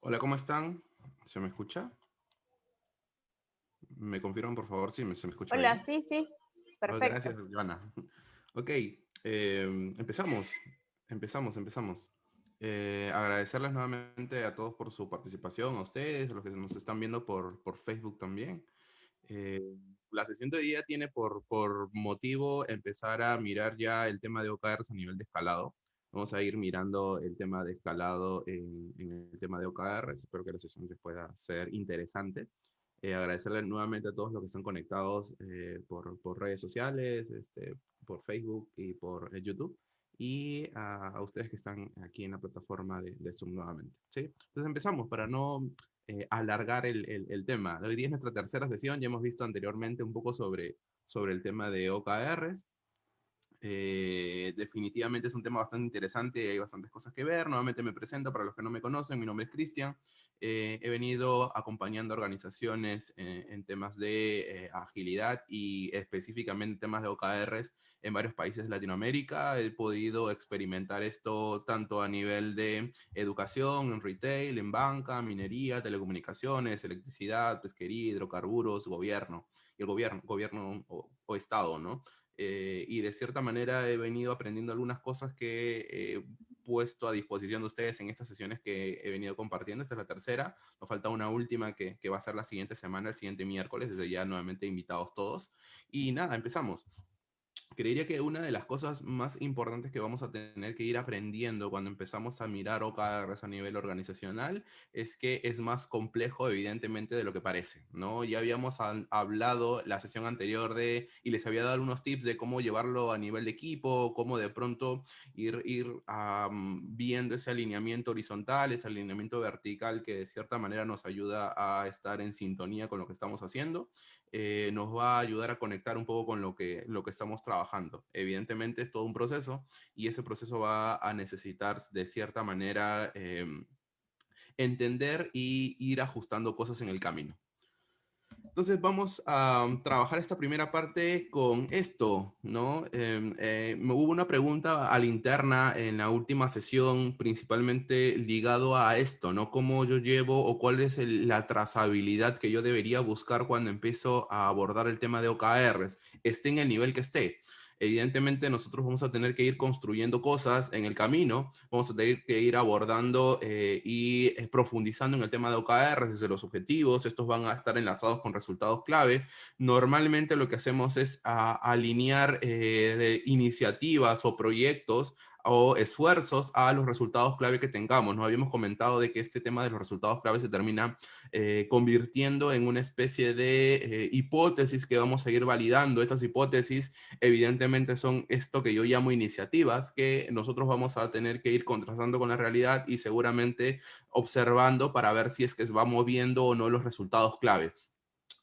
Hola, ¿cómo están? ¿Se me escucha? ¿Me confirman, por favor, si se me escucha Hola, bien? sí, sí, Oh, perfecto. gracias, Joana. Ok, empezamos. Empezamos. Agradecerles nuevamente a todos por su participación, a ustedes, a los que nos están viendo por Facebook también. La sesión de hoy día tiene por motivo empezar a mirar ya el tema de OKRs a nivel de escalado. Vamos a ir mirando el tema de escalado en el tema de OKRs. Espero que la sesión les pueda ser interesante. Agradecerle nuevamente a todos los que están conectados por redes sociales, por Facebook y por YouTube. Y a ustedes que están aquí en la plataforma de Zoom nuevamente. ¿Sí? Entonces empezamos para no alargar el tema. Hoy día es nuestra tercera sesión, ya hemos visto anteriormente un poco sobre el tema de OKRs. Definitivamente es un tema bastante interesante, hay bastantes cosas que ver. Nuevamente me presento para los que no me conocen, mi nombre es Cristian. He venido acompañando organizaciones en temas de agilidad y específicamente temas de OKRs en varios países de Latinoamérica. He podido experimentar esto tanto a nivel de educación, en retail, en banca, minería, telecomunicaciones, electricidad, pesquería, hidrocarburos, gobierno, y el gobierno o Estado, ¿no? Y de cierta manera he venido aprendiendo algunas cosas que he puesto a disposición de ustedes en estas sesiones que he venido compartiendo. Esta es la tercera, nos falta una última que va a ser la siguiente semana, el siguiente miércoles, desde ya nuevamente invitados todos. Y nada, empezamos. Creería que una de las cosas más importantes que vamos a tener que ir aprendiendo cuando empezamos a mirar OKRs a nivel organizacional es que es más complejo, evidentemente, de lo que parece, ¿no? Ya habíamos hablado la sesión anterior y les había dado algunos tips de cómo llevarlo a nivel de equipo, cómo de pronto ir viendo ese alineamiento horizontal, ese alineamiento vertical que de cierta manera nos ayuda a estar en sintonía con lo que estamos haciendo. Nos va a ayudar a conectar un poco con lo que estamos trabajando. Evidentemente es todo un proceso y ese proceso va a necesitar de cierta manera entender y ir ajustando cosas en el camino. Entonces vamos a trabajar esta primera parte con esto, ¿no? Me hubo una pregunta a la interna en la última sesión, principalmente ligado a esto, ¿no? ¿Cómo yo llevo o cuál es la trazabilidad que yo debería buscar cuando empiezo a abordar el tema de OKRs, esté en el nivel que esté? Evidentemente nosotros vamos a tener que ir construyendo cosas en el camino, vamos a tener que ir abordando y profundizando en el tema de OKR, desde los objetivos, estos van a estar enlazados con resultados clave. Normalmente lo que hacemos es alinear iniciativas o proyectos o esfuerzos a los resultados clave que tengamos. Nos habíamos comentado de que este tema de los resultados clave se termina convirtiendo en una especie de hipótesis que vamos a ir validando. Estas hipótesis evidentemente son esto que yo llamo iniciativas que nosotros vamos a tener que ir contrastando con la realidad y seguramente observando para ver si es que va moviendo o no los resultados clave.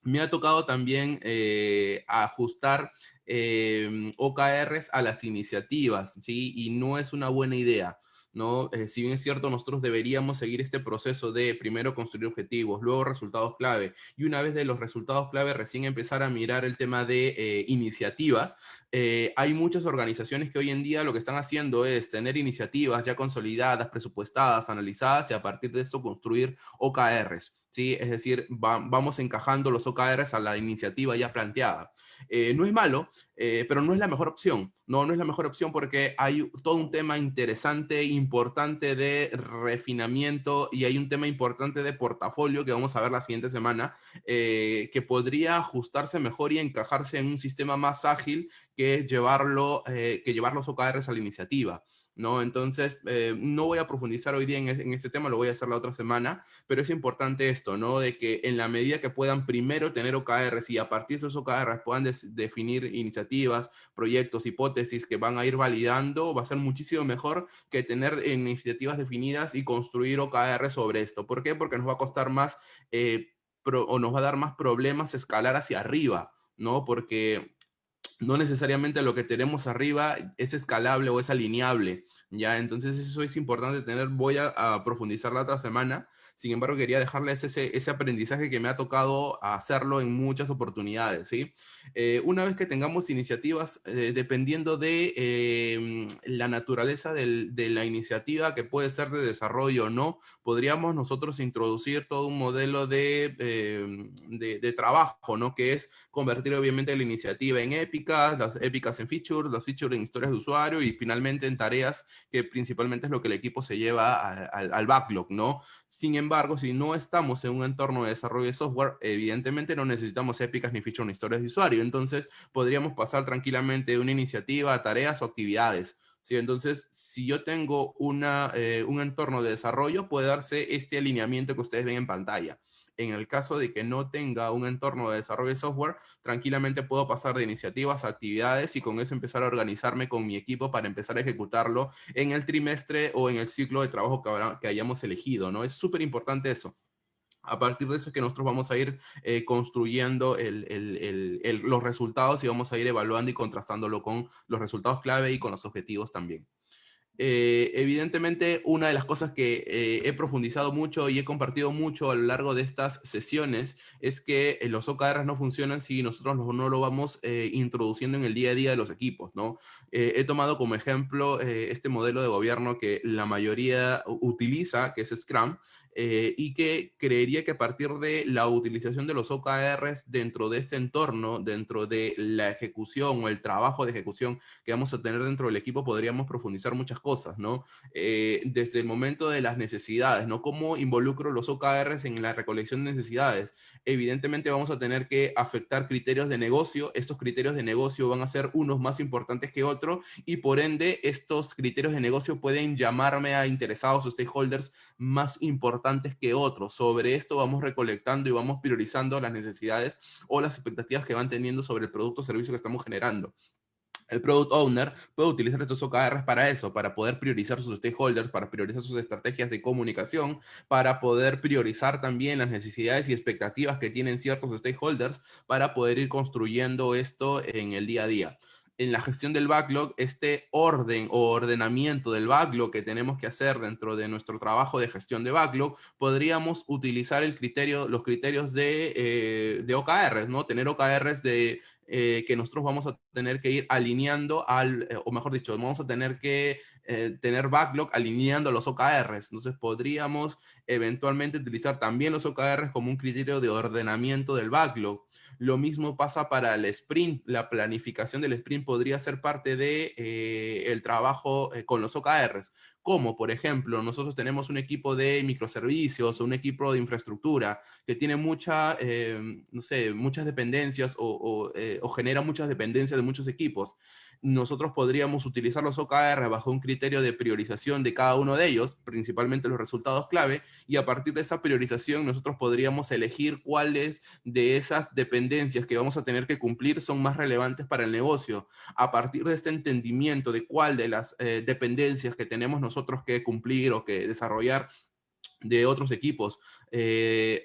Me ha tocado también ajustar OKRs a las iniciativas, ¿sí? Y no es una buena idea, ¿no? Si bien es cierto, nosotros deberíamos seguir este proceso de primero construir objetivos, luego resultados clave, y una vez de los resultados clave recién empezar a mirar el tema de iniciativas. Hay muchas organizaciones que hoy en día lo que están haciendo es tener iniciativas ya consolidadas, presupuestadas, analizadas, y a partir de esto construir OKRs. ¿Sí? Es decir, vamos encajando los OKRs a la iniciativa ya planteada. No es malo, pero no es la mejor opción. No, no es la mejor opción porque hay todo un tema interesante, importante de refinamiento y hay un tema importante de portafolio que vamos a ver la siguiente semana, que podría ajustarse mejor y encajarse en un sistema más ágil que llevar los OKRs a la iniciativa, ¿no? Entonces, no voy a profundizar hoy día en este tema, lo voy a hacer la otra semana, pero es importante esto, ¿no? De que en la medida que puedan primero tener OKRs y a partir de esos OKRs puedan definir iniciativas, proyectos, hipótesis que van a ir validando, va a ser muchísimo mejor que tener iniciativas definidas y construir OKRs sobre esto. ¿Por qué? Porque nos va a costar más o nos va a dar más problemas escalar hacia arriba, ¿no? Porque no necesariamente lo que tenemos arriba es escalable o es alineable, ¿ya? Entonces eso es importante tener, voy a profundizar la otra semana. Sin embargo, quería dejarles ese aprendizaje que me ha tocado hacerlo en muchas oportunidades, ¿sí? Una vez que tengamos iniciativas, dependiendo de la naturaleza de la iniciativa, que puede ser de desarrollo o no, podríamos nosotros introducir todo un modelo de trabajo, ¿no? Que es convertir obviamente la iniciativa en épicas, las épicas en features, los features en historias de usuario y finalmente en tareas, que principalmente es lo que el equipo se lleva al backlog, ¿no? Sin embargo, si no estamos en un entorno de desarrollo de software, evidentemente no necesitamos épicas ni features ni historias de usuario. Entonces, podríamos pasar tranquilamente de una iniciativa a tareas o actividades. ¿Sí? Entonces, si yo tengo un entorno de desarrollo, puede darse este alineamiento que ustedes ven en pantalla. En el caso de que no tenga un entorno de desarrollo de software, tranquilamente puedo pasar de iniciativas a actividades y con eso empezar a organizarme con mi equipo para empezar a ejecutarlo en el trimestre o en el ciclo de trabajo que hayamos elegido, ¿no? Es súper importante eso. A partir de eso es que nosotros vamos a ir construyendo los resultados y vamos a ir evaluando y contrastándolo con los resultados clave y con los objetivos también. Evidentemente, una de las cosas que he profundizado mucho y he compartido mucho a lo largo de estas sesiones es que los OKRs no funcionan si nosotros no lo vamos introduciendo en el día a día de los equipos, ¿no? He tomado como ejemplo este modelo de gobierno que la mayoría utiliza, que es Scrum, y que creería que a partir de la utilización de los OKRs dentro de este entorno, dentro de la ejecución o el trabajo de ejecución que vamos a tener dentro del equipo, podríamos profundizar muchas cosas, ¿no? Desde el momento de las necesidades, ¿no? ¿Cómo involucro los OKRs en la recolección de necesidades? Evidentemente vamos a tener que afectar criterios de negocio. Estos criterios de negocio van a ser unos más importantes que otros y por ende estos criterios de negocio pueden llamarme a interesados o stakeholders más importantes que otros. Sobre esto vamos recolectando y vamos priorizando las necesidades o las expectativas que van teniendo sobre el producto o servicio que estamos generando. El Product Owner puede utilizar estos OKRs para eso, para poder priorizar sus stakeholders, para priorizar sus estrategias de comunicación, para poder priorizar también las necesidades y expectativas que tienen ciertos stakeholders, para poder ir construyendo esto en el día a día. En la gestión del backlog, este orden o ordenamiento del backlog que tenemos que hacer dentro de nuestro trabajo de gestión de backlog, podríamos utilizar los criterios de OKRs, ¿no? Tener OKRs que nosotros vamos a tener que ir alineando o mejor dicho, vamos a tener que tener backlog alineando los OKRs. Entonces podríamos eventualmente utilizar también los OKRs como un criterio de ordenamiento del backlog. Lo mismo pasa para el sprint. La planificación del sprint podría ser parte de el trabajo con los OKRs. Como, por ejemplo, nosotros tenemos un equipo de microservicios o un equipo de infraestructura que tiene no sé, muchas dependencias o genera muchas dependencias de muchos equipos. Nosotros podríamos utilizar los OKR bajo un criterio de priorización de cada uno de ellos, principalmente los resultados clave, y a partir de esa priorización nosotros podríamos elegir cuáles de esas dependencias que vamos a tener que cumplir son más relevantes para el negocio. A partir de este entendimiento de cuál de las dependencias que tenemos nosotros que cumplir o que desarrollar de otros equipos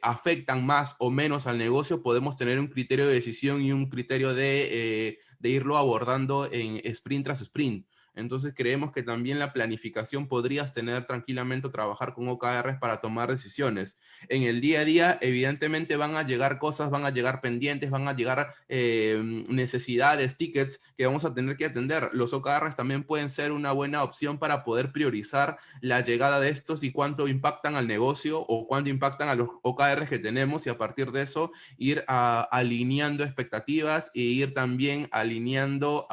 afectan más o menos al negocio, podemos tener un criterio de decisión y un criterio de irlo abordando en sprint tras sprint. Entonces creemos que también la planificación podrías tener tranquilamente o trabajar con OKRs para tomar decisiones. En el día a día, evidentemente van a llegar cosas, van a llegar pendientes, van a llegar necesidades, tickets que vamos a tener que atender. Los OKRs también pueden ser una buena opción para poder priorizar la llegada de estos y cuánto impactan al negocio o cuánto impactan a los OKRs que tenemos y a partir de eso ir alineando expectativas e ir también alineando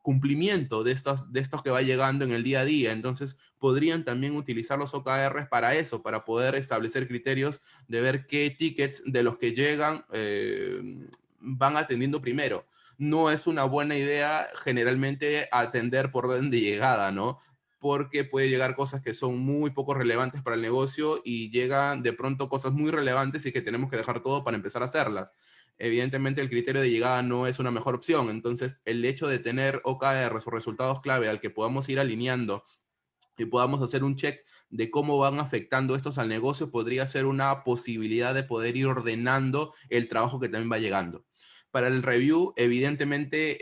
cumplimiento de estos que va llegando en el día a día. Entonces, podrían también utilizar los OKRs para eso, para poder establecer criterios de ver qué tickets de los que llegan van atendiendo primero. No es una buena idea generalmente atender por orden de llegada, ¿no? Porque puede llegar cosas que son muy poco relevantes para el negocio y llegan de pronto cosas muy relevantes y que tenemos que dejar todo para empezar a hacerlas. Evidentemente el criterio de llegada no es una mejor opción, entonces el hecho de tener OKRs o resultados clave al que podamos ir alineando y podamos hacer un check de cómo van afectando estos al negocio podría ser una posibilidad de poder ir ordenando el trabajo que también va llegando. Para el review, evidentemente,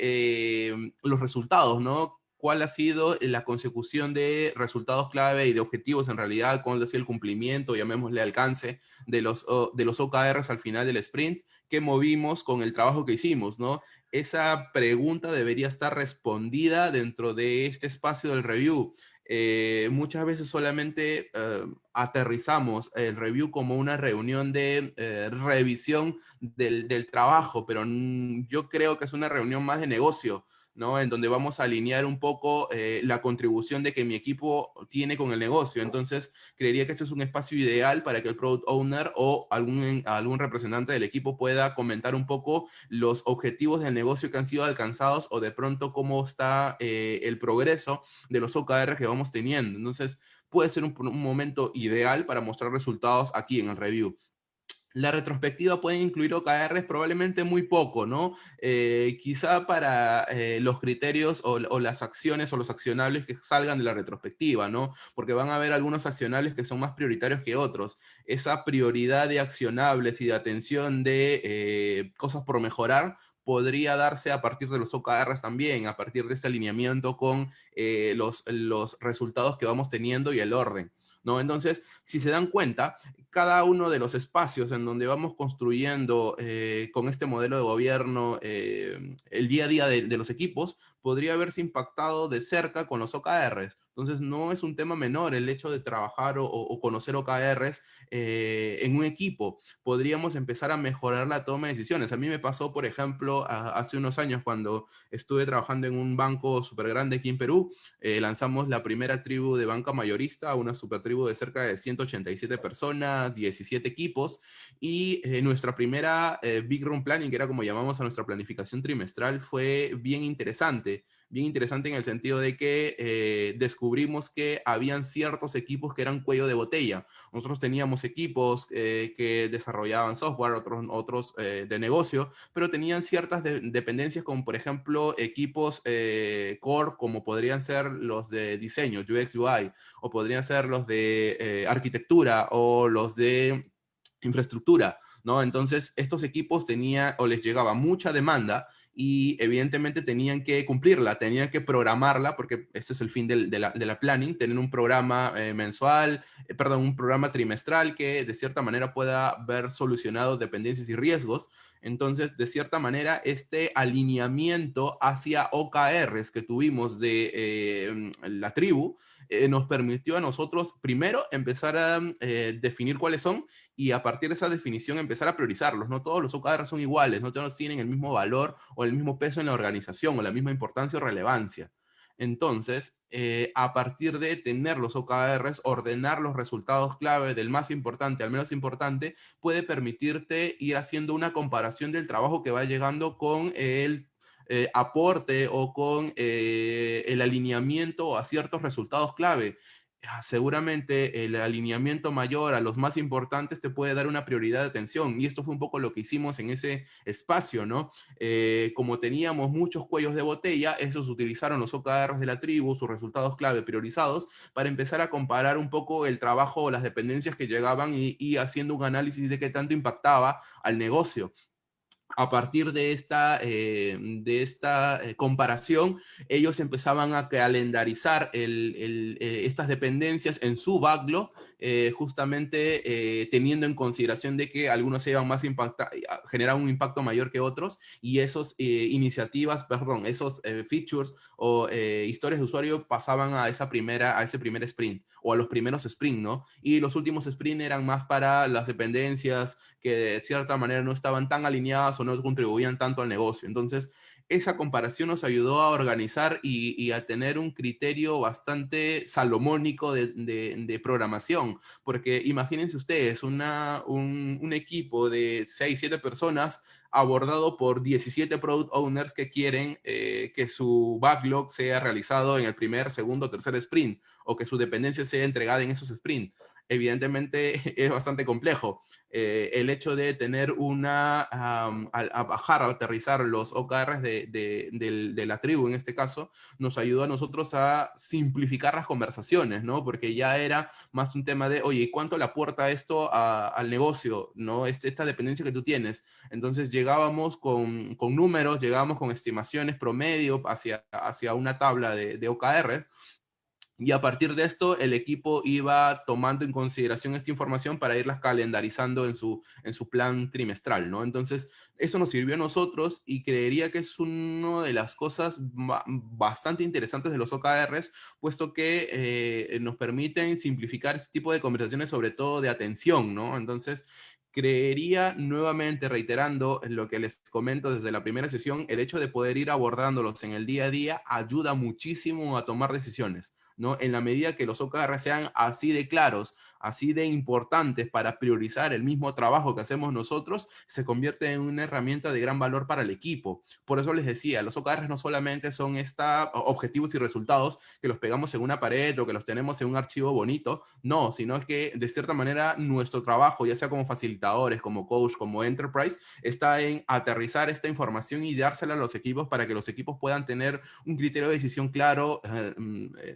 los resultados, ¿no? cuál ha sido la consecución de resultados clave y de objetivos en realidad, cuál ha sido el cumplimiento, llamémosle alcance, de los OKRs al final del sprint, que movimos con el trabajo que hicimos, ¿no? Esa pregunta debería estar respondida dentro de este espacio del review. Muchas veces solamente aterrizamos el review como una reunión de revisión del trabajo, pero yo creo que es una reunión más de negocio, ¿no? En donde vamos a alinear un poco la contribución de que mi equipo tiene con el negocio. Entonces, creería que este es un espacio ideal para que el product owner o algún representante del equipo pueda comentar un poco los objetivos del negocio que han sido alcanzados o de pronto cómo está el progreso de los OKR que vamos teniendo. Entonces, puede ser un momento ideal para mostrar resultados aquí en el review. La retrospectiva puede incluir OKRs probablemente muy poco, ¿no? Quizá para los criterios o las acciones o los accionables que salgan de la retrospectiva, ¿no? Porque van a haber algunos accionables que son más prioritarios que otros. Esa prioridad de accionables y de atención de cosas por mejorar podría darse a partir de los OKRs también, a partir de este alineamiento con los resultados que vamos teniendo y el orden, ¿no? Entonces, si se dan cuenta, cada uno de los espacios en donde vamos construyendo con este modelo de gobierno el día a día de los equipos podría haberse impactado de cerca con los OKRs. Entonces no es un tema menor el hecho de trabajar o conocer OKRs en un equipo. Podríamos empezar a mejorar la toma de decisiones. A mí me pasó, por ejemplo, hace unos años cuando estuve trabajando en un banco súper grande aquí en Perú. Lanzamos la primera tribu de banca mayorista, una super tribu de cerca de 187 personas, 17 equipos, y nuestra primera Big Room Planning, que era como llamamos a nuestra planificación trimestral, fue bien interesante en el sentido de que descubrimos que habían ciertos equipos que eran cuello de botella. Nosotros teníamos equipos que desarrollaban software, otros de negocio, pero tenían ciertas dependencias como por ejemplo equipos core como podrían ser los de diseño, UX, UI, o podrían ser los de arquitectura o los de infraestructura, ¿no? Entonces estos equipos tenían o les llegaba mucha demanda y evidentemente tenían que cumplirla, tenían que programarla, porque ese es el fin de la planning, tener un programa mensual, perdón, un programa trimestral que de cierta manera pueda ver solucionados dependencias y riesgos. Entonces, de cierta manera, este alineamiento hacia OKRs que tuvimos de la tribu nos permitió a nosotros primero empezar a definir cuáles son y a partir de esa definición empezar a priorizarlos. No todos los OKRs son iguales, no todos tienen el mismo valor o el mismo peso en la organización o la misma importancia o relevancia. Entonces, a partir de tener los OKRs, ordenar los resultados clave del más importante al menos importante, puede permitirte ir haciendo una comparación del trabajo que va llegando con el aporte o con el alineamiento a ciertos resultados clave. Seguramente el alineamiento mayor a los más importantes te puede dar una prioridad de atención y esto fue un poco lo que hicimos en ese espacio, ¿no? Como teníamos muchos cuellos de botella, esos utilizaron los OKRs de la tribu, sus resultados clave priorizados, para empezar a comparar un poco el trabajo o las dependencias que llegaban y haciendo un análisis de qué tanto impactaba al negocio. A partir de esta comparación, ellos empezaban a calendarizar estas dependencias en su backlog, justamente teniendo en consideración de que algunos se iban más generaban un impacto mayor que otros, y esos iniciativas, perdón, esos features o historias de usuario pasaban a ese primer sprint, o a los primeros sprint, ¿no? Y los últimos sprint eran más para las dependencias que de cierta manera no estaban tan alineadas o no contribuían tanto al negocio. Entonces, esa comparación nos ayudó a organizar y a tener un criterio bastante salomónico de programación, porque imagínense ustedes un equipo de 6 7 personas abordado por 17 product owners que quieren que su backlog sea realizado en el primer, segundo, tercer sprint, o que su dependencia sea entregada en esos sprints. evidentemente es bastante complejo. El hecho de tener a bajar, a aterrizar los OKRs de la tribu en este caso, nos ayudó a nosotros a simplificar las conversaciones, ¿no? Porque ya era más un tema de, oye, ¿cuánto le aporta esto al negocio, ¿no? Esta dependencia que tú tienes. Entonces llegábamos con números, llegábamos con estimaciones promedio hacia una tabla de OKRs, y a partir de esto, el equipo iba tomando en consideración esta información para irlas calendarizando en su plan trimestral, ¿no? Entonces, eso nos sirvió a nosotros y creería que es una de las cosas bastante interesantes de los OKRs, puesto que nos permiten simplificar este tipo de conversaciones, sobre todo de atención, ¿no? Entonces, creería nuevamente, reiterando lo que les comento desde la primera sesión, el hecho de poder ir abordándolos en el día a día ayuda muchísimo a tomar decisiones, ¿no? En la medida que los OKR sean así de claros, así de importantes para priorizar el mismo trabajo que hacemos nosotros, se convierte en una herramienta de gran valor para el equipo. Por eso les decía, los OKRs no solamente son objetivos y resultados que los pegamos en una pared o que los tenemos en un archivo bonito, no, sino es que de cierta manera nuestro trabajo, ya sea como facilitadores, como coach, como enterprise, está en aterrizar esta información y dársela a los equipos para que los equipos puedan tener un criterio de decisión claro,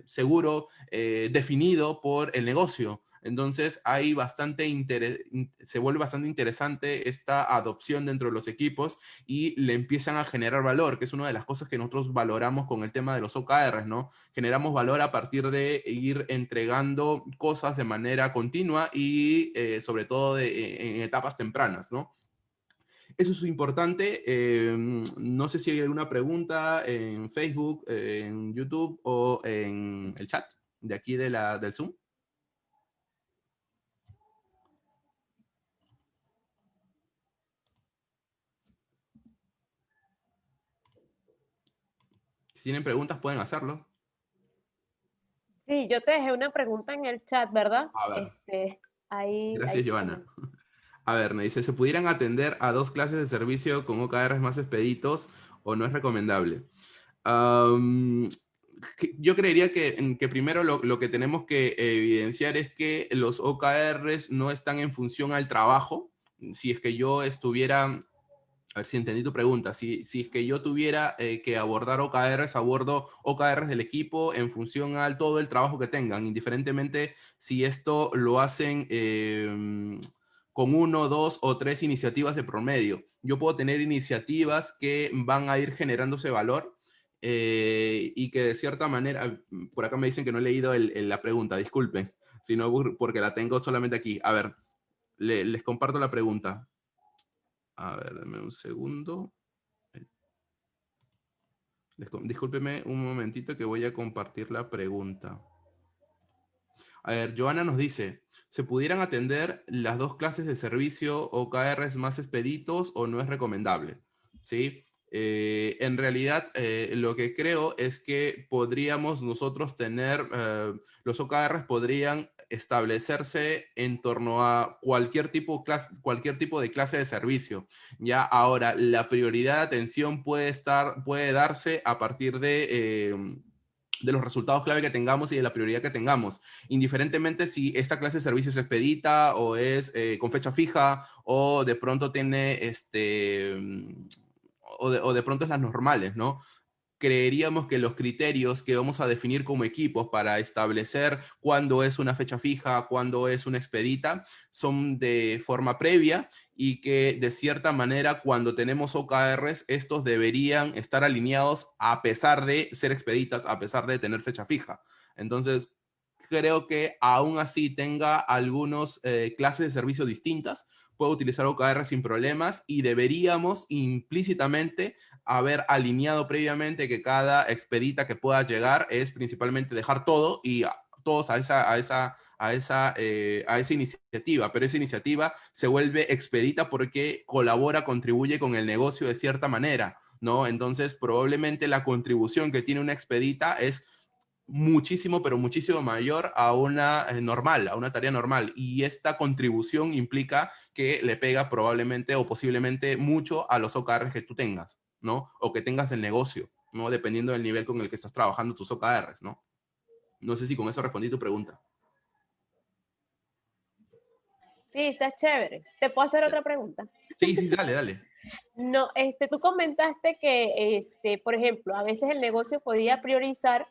seguro, definido por el negocio. Entonces se vuelve bastante interesante esta adopción dentro de los equipos y le empiezan a generar valor, que es una de las cosas que nosotros valoramos con el tema de los OKRs, ¿no? Generamos valor a partir de ir entregando cosas de manera continua y sobre todo en etapas tempranas, ¿no? Eso es importante. No sé si hay alguna pregunta en Facebook, en YouTube o en el chat de aquí del Zoom. Si tienen preguntas, pueden hacerlo. Sí, yo te dejé una pregunta en el chat, ¿verdad? A ver, Ahí gracias, te Joana. comento. A ver, me dice, ¿se pudieran atender a dos clases de servicio con OKRs más expeditos o no es recomendable? Am, yo creería que primero lo que tenemos que evidenciar es que los OKRs no están en función al trabajo. Si es que yo estuviera, a ver si entendí tu pregunta, si es que yo tuviera que abordar OKRs, abordo OKRs del equipo en función al todo el trabajo que tengan, indiferentemente si esto lo hacen con uno, dos o tres iniciativas de promedio. Yo puedo tener iniciativas que van a ir generándose valor y que de cierta manera, por acá me dicen que no he leído la pregunta, disculpen, sino porque la tengo solamente aquí. A ver, les comparto la pregunta. A ver, dame un segundo. Discúlpeme un momentito que voy a compartir la pregunta. A ver, Joana nos dice, ¿se pudieran atender las dos clases de servicio OKRs más expeditos o no es recomendable? ¿Sí? En realidad, lo que creo es que podríamos nosotros tener, los OKRs podrían establecerse en torno a cualquier tipo de clase de servicio. Ya ahora, la prioridad de atención puede darse a partir de los resultados clave que tengamos y de la prioridad que tengamos, indiferentemente si esta clase de servicio es expedita o es con fecha fija o de pronto tiene o de pronto es las normales, ¿no? Creeríamos que los criterios que vamos a definir como equipos para establecer cuándo es una fecha fija, cuándo es una expedita, son de forma previa y que de cierta manera cuando tenemos OKRs, estos deberían estar alineados a pesar de ser expeditas, a pesar de tener fecha fija. Entonces, creo que aún así tenga algunos clases de servicio distintas, puedo utilizar OKR sin problemas y deberíamos implícitamente haber alineado previamente que cada expedita que pueda llegar es principalmente dejar todo y todos a esa iniciativa, pero esa iniciativa se vuelve expedita porque colabora, contribuye con el negocio de cierta manera, ¿no? Entonces, probablemente la contribución que tiene una expedita es muchísimo, pero muchísimo mayor a una normal, a una tarea normal. Y esta contribución implica que le pega probablemente o posiblemente mucho a los OKRs que tú tengas, ¿no? O que tengas el negocio, ¿no? Dependiendo del nivel con el que estás trabajando tus OKRs, ¿no? No sé si con eso respondí tu pregunta. Sí, está chévere. ¿Te puedo hacer Ya. otra pregunta? Sí, sí, dale, dale. No, tú comentaste que, por ejemplo, a veces el negocio podía priorizar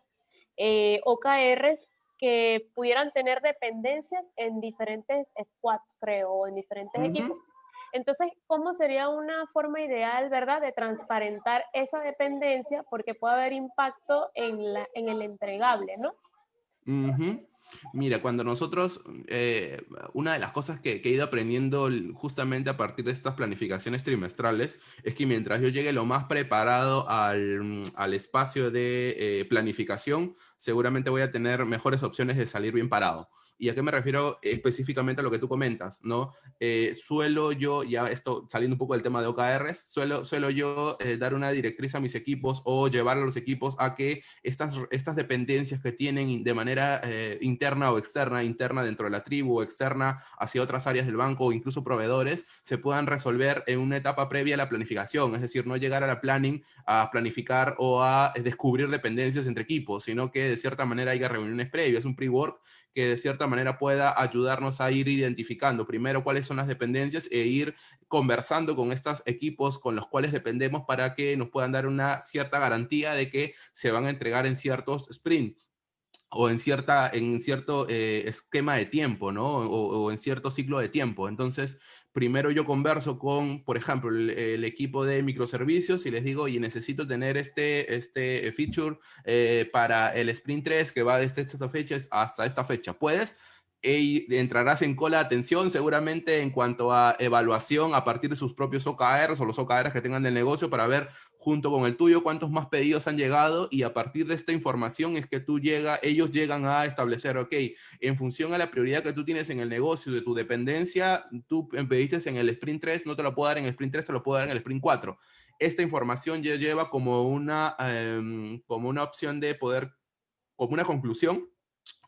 OKRs que pudieran tener dependencias en diferentes squads, creo, o en diferentes equipos. Ujú. Entonces, ¿cómo sería una forma ideal, verdad, de transparentar esa dependencia? Porque puede haber impacto en el entregable, ¿no? Ujú. Mira, cuando nosotros, una de las cosas que he ido aprendiendo justamente a partir de estas planificaciones trimestrales es que mientras yo llegue lo más preparado al espacio de planificación, seguramente voy a tener mejores opciones de salir bien parado. ¿Y a qué me refiero específicamente a lo que tú comentas? ¿No? Suelo yo, ya esto saliendo un poco del tema de OKRs, suelo yo dar una directriz a mis equipos o llevar a los equipos a que estas dependencias que tienen de manera interna o externa, interna dentro de la tribu o externa hacia otras áreas del banco o incluso proveedores, se puedan resolver en una etapa previa a la planificación. Es decir, no llegar a la planning a planificar o a descubrir dependencias entre equipos, sino que de cierta manera haya reuniones previas, un pre-work que de cierta manera pueda ayudarnos a ir identificando primero cuáles son las dependencias e ir conversando con estos equipos con los cuales dependemos para que nos puedan dar una cierta garantía de que se van a entregar en ciertos sprints o en cierto esquema de tiempo, ¿no? O en cierto ciclo de tiempo. Entonces, primero yo converso con, por ejemplo, el equipo de microservicios y les digo, oye, necesito tener este feature para el sprint 3 que va desde esta fecha hasta esta fecha. ¿Puedes? Entrarás en cola de atención seguramente en cuanto a evaluación a partir de sus propios OKRs o los OKRs que tengan del negocio para ver junto con el tuyo cuántos más pedidos han llegado y a partir de esta información es que ellos llegan a establecer, ok, en función a la prioridad que tú tienes en el negocio, de tu dependencia, tú pediste en el sprint 3, no te lo puedo dar en el sprint 3, te lo puedo dar en el sprint 4. Esta información ya lleva como una opción de poder, como una conclusión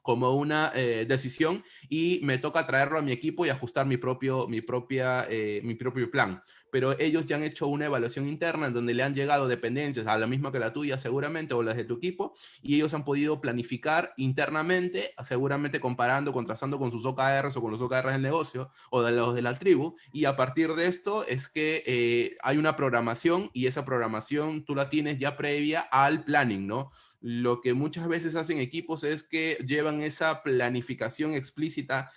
como una decisión y me toca traerlo a mi equipo y ajustar mi propio plan. Pero ellos ya han hecho una evaluación interna en donde le han llegado dependencias a la misma que la tuya seguramente o las de tu equipo y ellos han podido planificar internamente, seguramente comparando, contrastando con sus OKRs o con los OKRs del negocio o de los de la tribu y a partir de esto es que hay una programación y esa programación tú la tienes ya previa al planning, ¿no? Lo que muchas veces hacen equipos es que llevan esa planificación explícita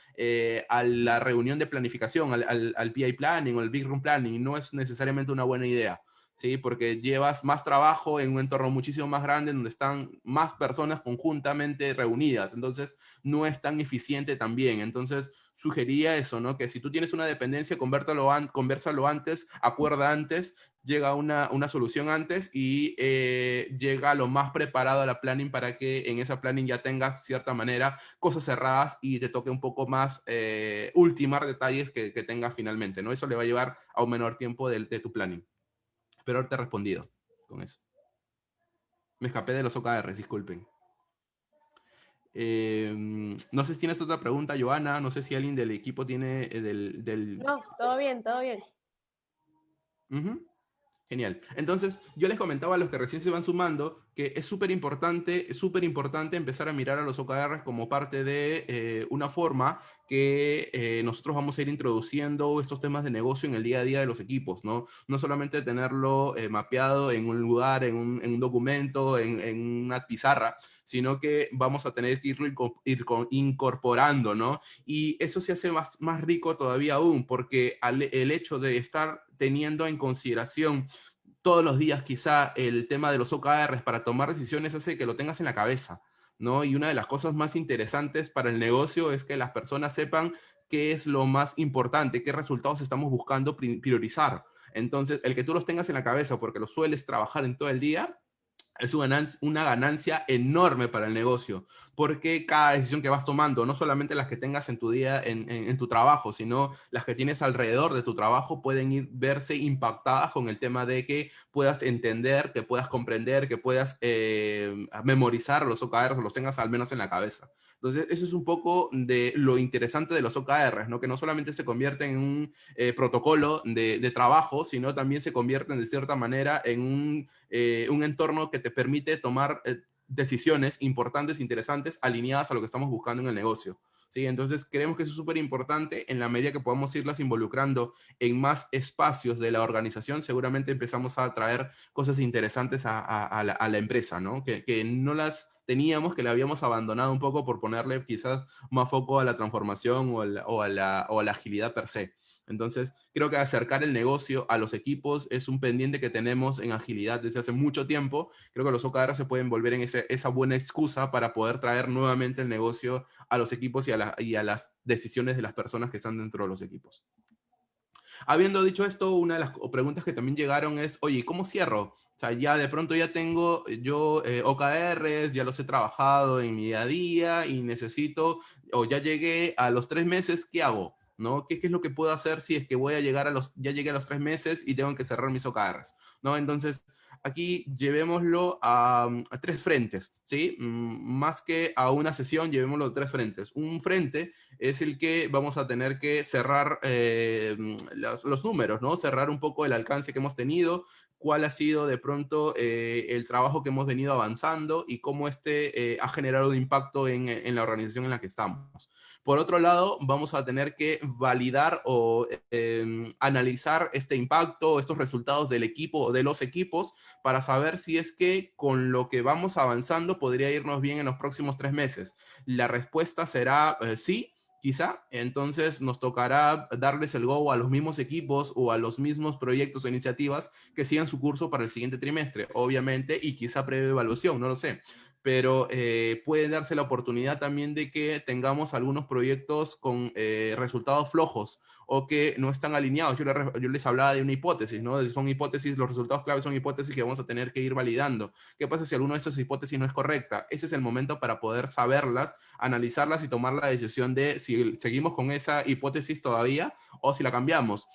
a la reunión de planificación, al PI Planning o al Big Room Planning, y no es necesariamente una buena idea, ¿sí? Porque llevas más trabajo en un entorno muchísimo más grande donde están más personas conjuntamente reunidas, entonces no es tan eficiente también. Entonces sugería eso, ¿no? Que si tú tienes una dependencia, conversalo antes, acuerda antes, llega una solución antes y llega lo más preparado a la planning para que en esa planning ya tengas cierta manera cosas cerradas y te toque un poco más ultimar detalles que tengas finalmente, ¿no? Eso le va a llevar a un menor tiempo de tu planning. Pero ahora te he respondido con eso. Me escapé de los OKRs, disculpen. No sé si tienes otra pregunta, Joana. No sé si alguien del equipo tiene No, todo bien, todo bien. Ujú. Genial. Entonces, yo les comentaba a los que recién se van sumando que es súper importante empezar a mirar a los OKRs como parte de una forma que nosotros vamos a ir introduciendo estos temas de negocio en el día a día de los equipos, ¿no? No solamente tenerlo mapeado en un lugar, en un documento, en una pizarra, sino que vamos a tener que incorporando, ¿no? Y eso se hace más rico todavía aún, porque el hecho de estar teniendo en consideración todos los días quizá el tema de los OKRs para tomar decisiones hace que lo tengas en la cabeza, ¿no? Y una de las cosas más interesantes para el negocio es que las personas sepan qué es lo más importante, qué resultados estamos buscando priorizar. Entonces, el que tú los tengas en la cabeza porque los sueles trabajar en todo el día, es una ganancia enorme para el negocio, porque cada decisión que vas tomando, no solamente las que tengas en tu día, en tu trabajo, sino las que tienes alrededor de tu trabajo, pueden verse impactadas con el tema de que puedas entender, que puedas comprender, que puedas memorizar los OKRs o los tengas al menos en la cabeza. Entonces, eso es un poco de lo interesante de los OKRs, ¿no? Que no solamente se convierten en un protocolo de trabajo, sino también se convierten de cierta manera en un entorno que te permite tomar decisiones importantes, interesantes, alineadas a lo que estamos buscando en el negocio. ¿sí? Entonces creemos que eso es súper importante. En la medida que podamos irlas involucrando en más espacios de la organización, seguramente empezamos a traer cosas interesantes a la empresa, ¿no? Que no las teníamos, que la habíamos abandonado un poco por ponerle quizás más foco a la transformación o a la agilidad per se. Entonces, creo que acercar el negocio a los equipos es un pendiente que tenemos en agilidad desde hace mucho tiempo. Creo que los OKR se pueden volver en esa buena excusa para poder traer nuevamente el negocio a los equipos y a las decisiones de las personas que están dentro de los equipos. Habiendo dicho esto, una de las preguntas que también llegaron es, oye, ¿cómo cierro? O sea, ya de pronto ya tengo yo OKRs, ya los he trabajado en mi día a día y necesito, o ya llegué a los 3 meses, ¿qué hago? ¿No? ¿Qué es lo que puedo hacer si es que voy a llegar ya llegué a los 3 meses y tengo que cerrar mis OKRs? ¿No? Entonces, aquí llevémoslo a 3 frentes, ¿sí? Más que a una sesión, llevémoslo a 3 frentes. Un frente es el que vamos a tener que cerrar los números, ¿no? Cerrar un poco el alcance que hemos tenido, cuál ha sido de pronto el trabajo que hemos venido avanzando y cómo este ha generado impacto en la organización en la que estamos. Por otro lado, vamos a tener que validar o analizar este impacto, estos resultados del equipo o de los equipos para saber si es que con lo que vamos avanzando podría irnos bien en los próximos 3 meses. La respuesta será sí, quizá. Entonces nos tocará darles el go a los mismos equipos o a los mismos proyectos o iniciativas que sigan su curso para el siguiente trimestre, obviamente, y quizá previa evaluación, no lo sé. Pero puede darse la oportunidad también de que tengamos algunos proyectos con resultados flojos o que no están alineados. Yo les hablaba de una hipótesis, ¿no? Son hipótesis, los resultados clave son hipótesis que vamos a tener que ir validando. ¿Qué pasa si alguna de estas hipótesis no es correcta? Ese es el momento para poder saberlas, analizarlas y tomar la decisión de si seguimos con esa hipótesis todavía o si la cambiamos.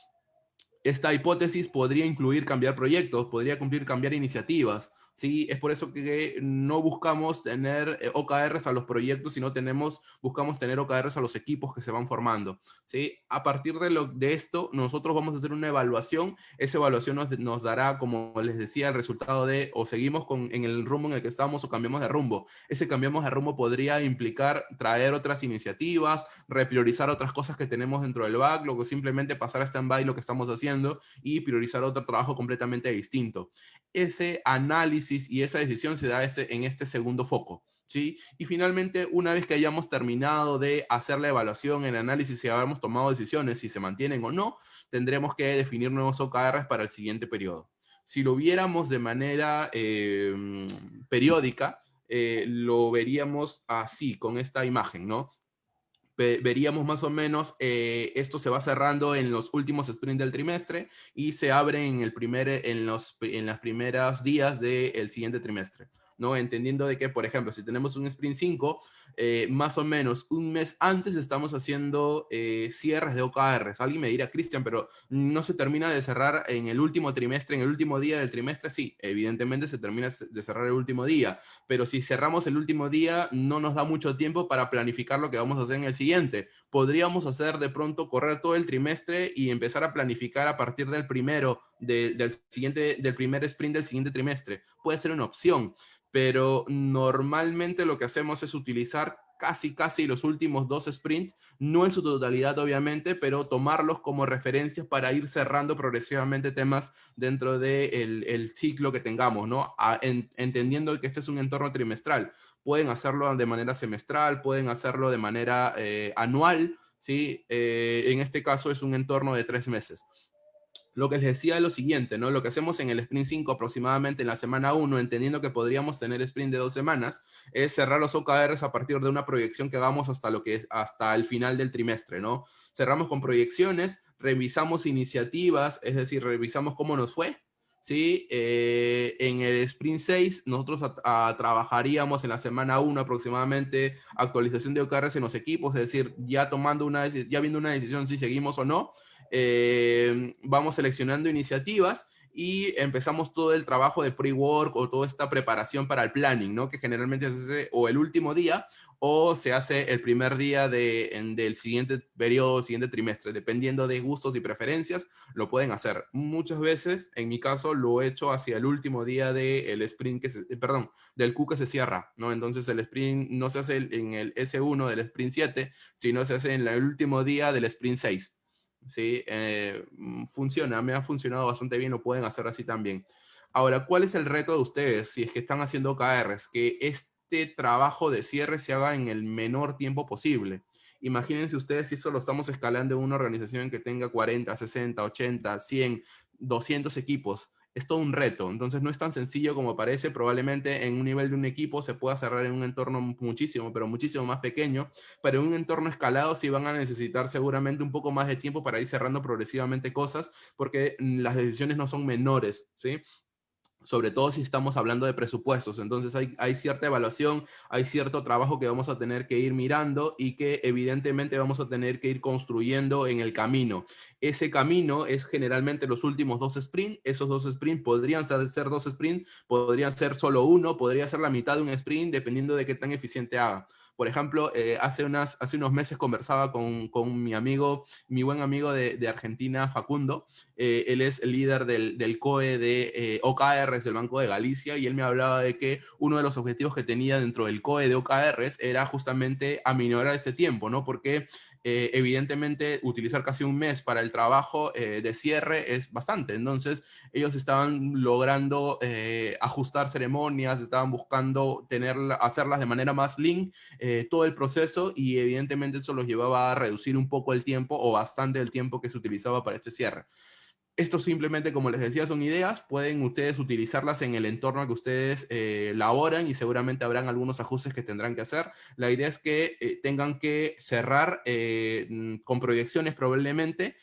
Esta hipótesis podría incluir cambiar proyectos, podría cumplir cambiar iniciativas. Sí, es por eso que no buscamos tener OKRs a los proyectos, sino buscamos tener OKRs a los equipos que se van formando. ¿Sí? A partir de esto, nosotros vamos a hacer una evaluación. Esa evaluación nos dará, como les decía, el resultado de o seguimos en el rumbo en el que estamos o cambiamos de rumbo. Ese cambiamos de rumbo podría implicar traer otras iniciativas, repriorizar otras cosas que tenemos dentro del backlog o simplemente pasar a stand-by lo que estamos haciendo y priorizar otro trabajo completamente distinto. Ese análisis y esa decisión se da en este segundo foco, ¿sí? Y finalmente, una vez que hayamos terminado de hacer la evaluación, el análisis y hayamos tomado decisiones si se mantienen o no, tendremos que definir nuevos OKRs para el siguiente periodo. Si lo viéramos de manera periódica, lo veríamos así, con esta imagen, ¿no? Veríamos más o menos, esto se va cerrando en los últimos sprints del trimestre y se abre en los primeros días del siguiente trimestre, ¿no? Entendiendo de que, por ejemplo, si tenemos un sprint 5, más o menos un mes antes estamos haciendo cierres de OKRs. Alguien me dirá, Cristian, pero no se termina de cerrar en el último trimestre, en el último día del trimestre. Sí, evidentemente se termina de cerrar el último día, pero si cerramos el último día, no nos da mucho tiempo para planificar lo que vamos a hacer en el siguiente. Podríamos hacer de pronto correr todo el trimestre y empezar a planificar a partir del primero, del primer sprint del siguiente trimestre. Puede ser una opción, pero normalmente lo que hacemos es utilizar casi los últimos 2 sprints, no en su totalidad obviamente, pero tomarlos como referencias para ir cerrando progresivamente temas dentro del el ciclo que tengamos, ¿no? Entendiendo que este es un entorno trimestral. Pueden hacerlo de manera semestral, pueden hacerlo de manera anual, ¿sí? En este caso es un entorno de 3 meses. Lo que les decía es lo siguiente, ¿no? Lo que hacemos en el sprint 5 aproximadamente en la semana 1, entendiendo que podríamos tener sprint de 2 semanas, es cerrar los OKRs a partir de una proyección que hagamos hasta el final del trimestre, ¿no? Cerramos con proyecciones, revisamos iniciativas, es decir, revisamos cómo nos fue, ¿sí? En el sprint 6 nosotros trabajaríamos en la semana 1 aproximadamente actualización de OKRs en los equipos, es decir, ya viendo una decisión si seguimos o no. Vamos seleccionando iniciativas y empezamos todo el trabajo de pre-work o toda esta preparación para el planning, ¿no? Que generalmente se hace o el último día o se hace el primer día del siguiente periodo, siguiente trimestre, dependiendo de gustos y preferencias, lo pueden hacer. Muchas veces, en mi caso, lo he hecho hacia el último día del sprint perdón, del Q que se cierra, ¿no? Entonces el sprint no se hace en el S1 del sprint 7, sino se hace en el último día del sprint 6. ¿Sí? Funciona, me ha funcionado bastante bien, lo pueden hacer así también. Ahora, ¿cuál es el reto de ustedes si es que están haciendo OKRs? Que este trabajo de cierre se haga en el menor tiempo posible. Imagínense ustedes si eso lo estamos escalando en una organización que tenga 40, 60, 80, 100, 200 equipos. Es todo un reto, entonces no es tan sencillo como parece. Probablemente en un nivel de un equipo se pueda cerrar en un entorno muchísimo, pero muchísimo más pequeño, pero en un entorno escalado sí van a necesitar seguramente un poco más de tiempo para ir cerrando progresivamente cosas, porque las decisiones no son menores, ¿sí? Sobre todo si estamos hablando de presupuestos. Entonces hay cierta evaluación, hay cierto trabajo que vamos a tener que ir mirando y que evidentemente vamos a tener que ir construyendo en el camino. Ese camino es generalmente los últimos 2 sprints. Esos 2 sprints podrían ser 2 sprints, podrían ser solo uno, podría ser la mitad de un sprint, dependiendo de qué tan eficiente haga. Por ejemplo, hace unos meses conversaba con mi amigo, mi buen amigo de Argentina, Facundo. Él es el líder del COE de OKRs del Banco de Galicia, y él me hablaba de que uno de los objetivos que tenía dentro del COE de OKRs era justamente aminorar este tiempo, ¿no? Porque evidentemente utilizar casi un mes para el trabajo de cierre es bastante. Entonces ellos estaban logrando ajustar ceremonias, estaban buscando hacerlas de manera más lean, todo el proceso, y evidentemente eso los llevaba a reducir un poco el tiempo, o bastante el tiempo que se utilizaba para este cierre. Esto simplemente, como les decía, son ideas. Pueden ustedes utilizarlas en el entorno que ustedes laboran, y seguramente habrán algunos ajustes que tendrán que hacer. La idea es que tengan que cerrar con proyecciones probablemente,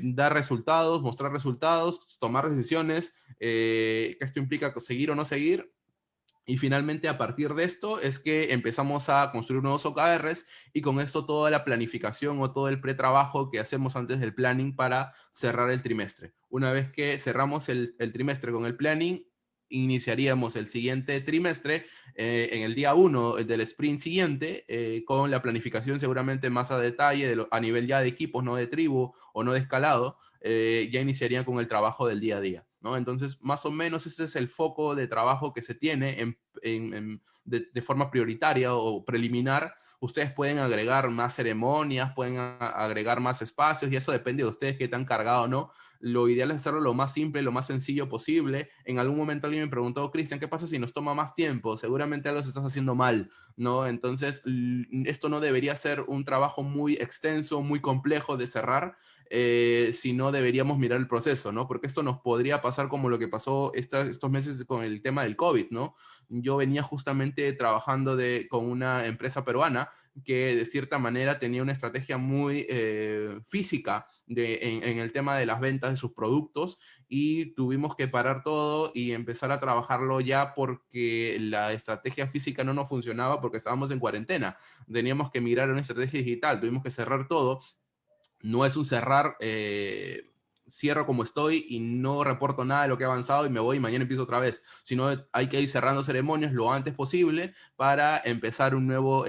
dar resultados, mostrar resultados, tomar decisiones, que esto implica seguir o no seguir. Y finalmente, a partir de esto, es que empezamos a construir nuevos OKRs, y con esto toda la planificación o todo el pretrabajo que hacemos antes del planning para cerrar el trimestre. Una vez que cerramos el trimestre con el planning, iniciaríamos el siguiente trimestre en el día 1 del sprint siguiente, con la planificación seguramente más a detalle a nivel ya de equipos, no de tribu o no de escalado. Ya iniciarían con el trabajo del día a día, ¿no? Entonces, más o menos ese es el foco de trabajo que se tiene de forma prioritaria o preliminar. Ustedes pueden agregar más ceremonias, pueden agregar más espacios, y eso depende de ustedes qué tan cargado o no. Lo ideal es hacerlo lo más simple, lo más sencillo posible. En algún momento alguien me preguntó: Cristian, ¿qué pasa si nos toma más tiempo? Seguramente algo se estás haciendo mal, ¿no? Entonces, esto no debería ser un trabajo muy extenso, muy complejo de cerrar, si no deberíamos mirar el proceso, ¿no? Porque esto nos podría pasar como lo que pasó estos meses con el tema del COVID, ¿no? Yo venía justamente trabajando con una empresa peruana que de cierta manera tenía una estrategia muy física en el tema de las ventas de sus productos, y tuvimos que parar todo y empezar a trabajarlo ya, porque la estrategia física no nos funcionaba porque estábamos en cuarentena. Teníamos que migrar a una estrategia digital, tuvimos que cerrar todo. No es un cerrar, cierro como estoy y no reporto nada de lo que ha avanzado y me voy y mañana empiezo otra vez, sino hay que ir cerrando ceremonias lo antes posible para empezar un nuevo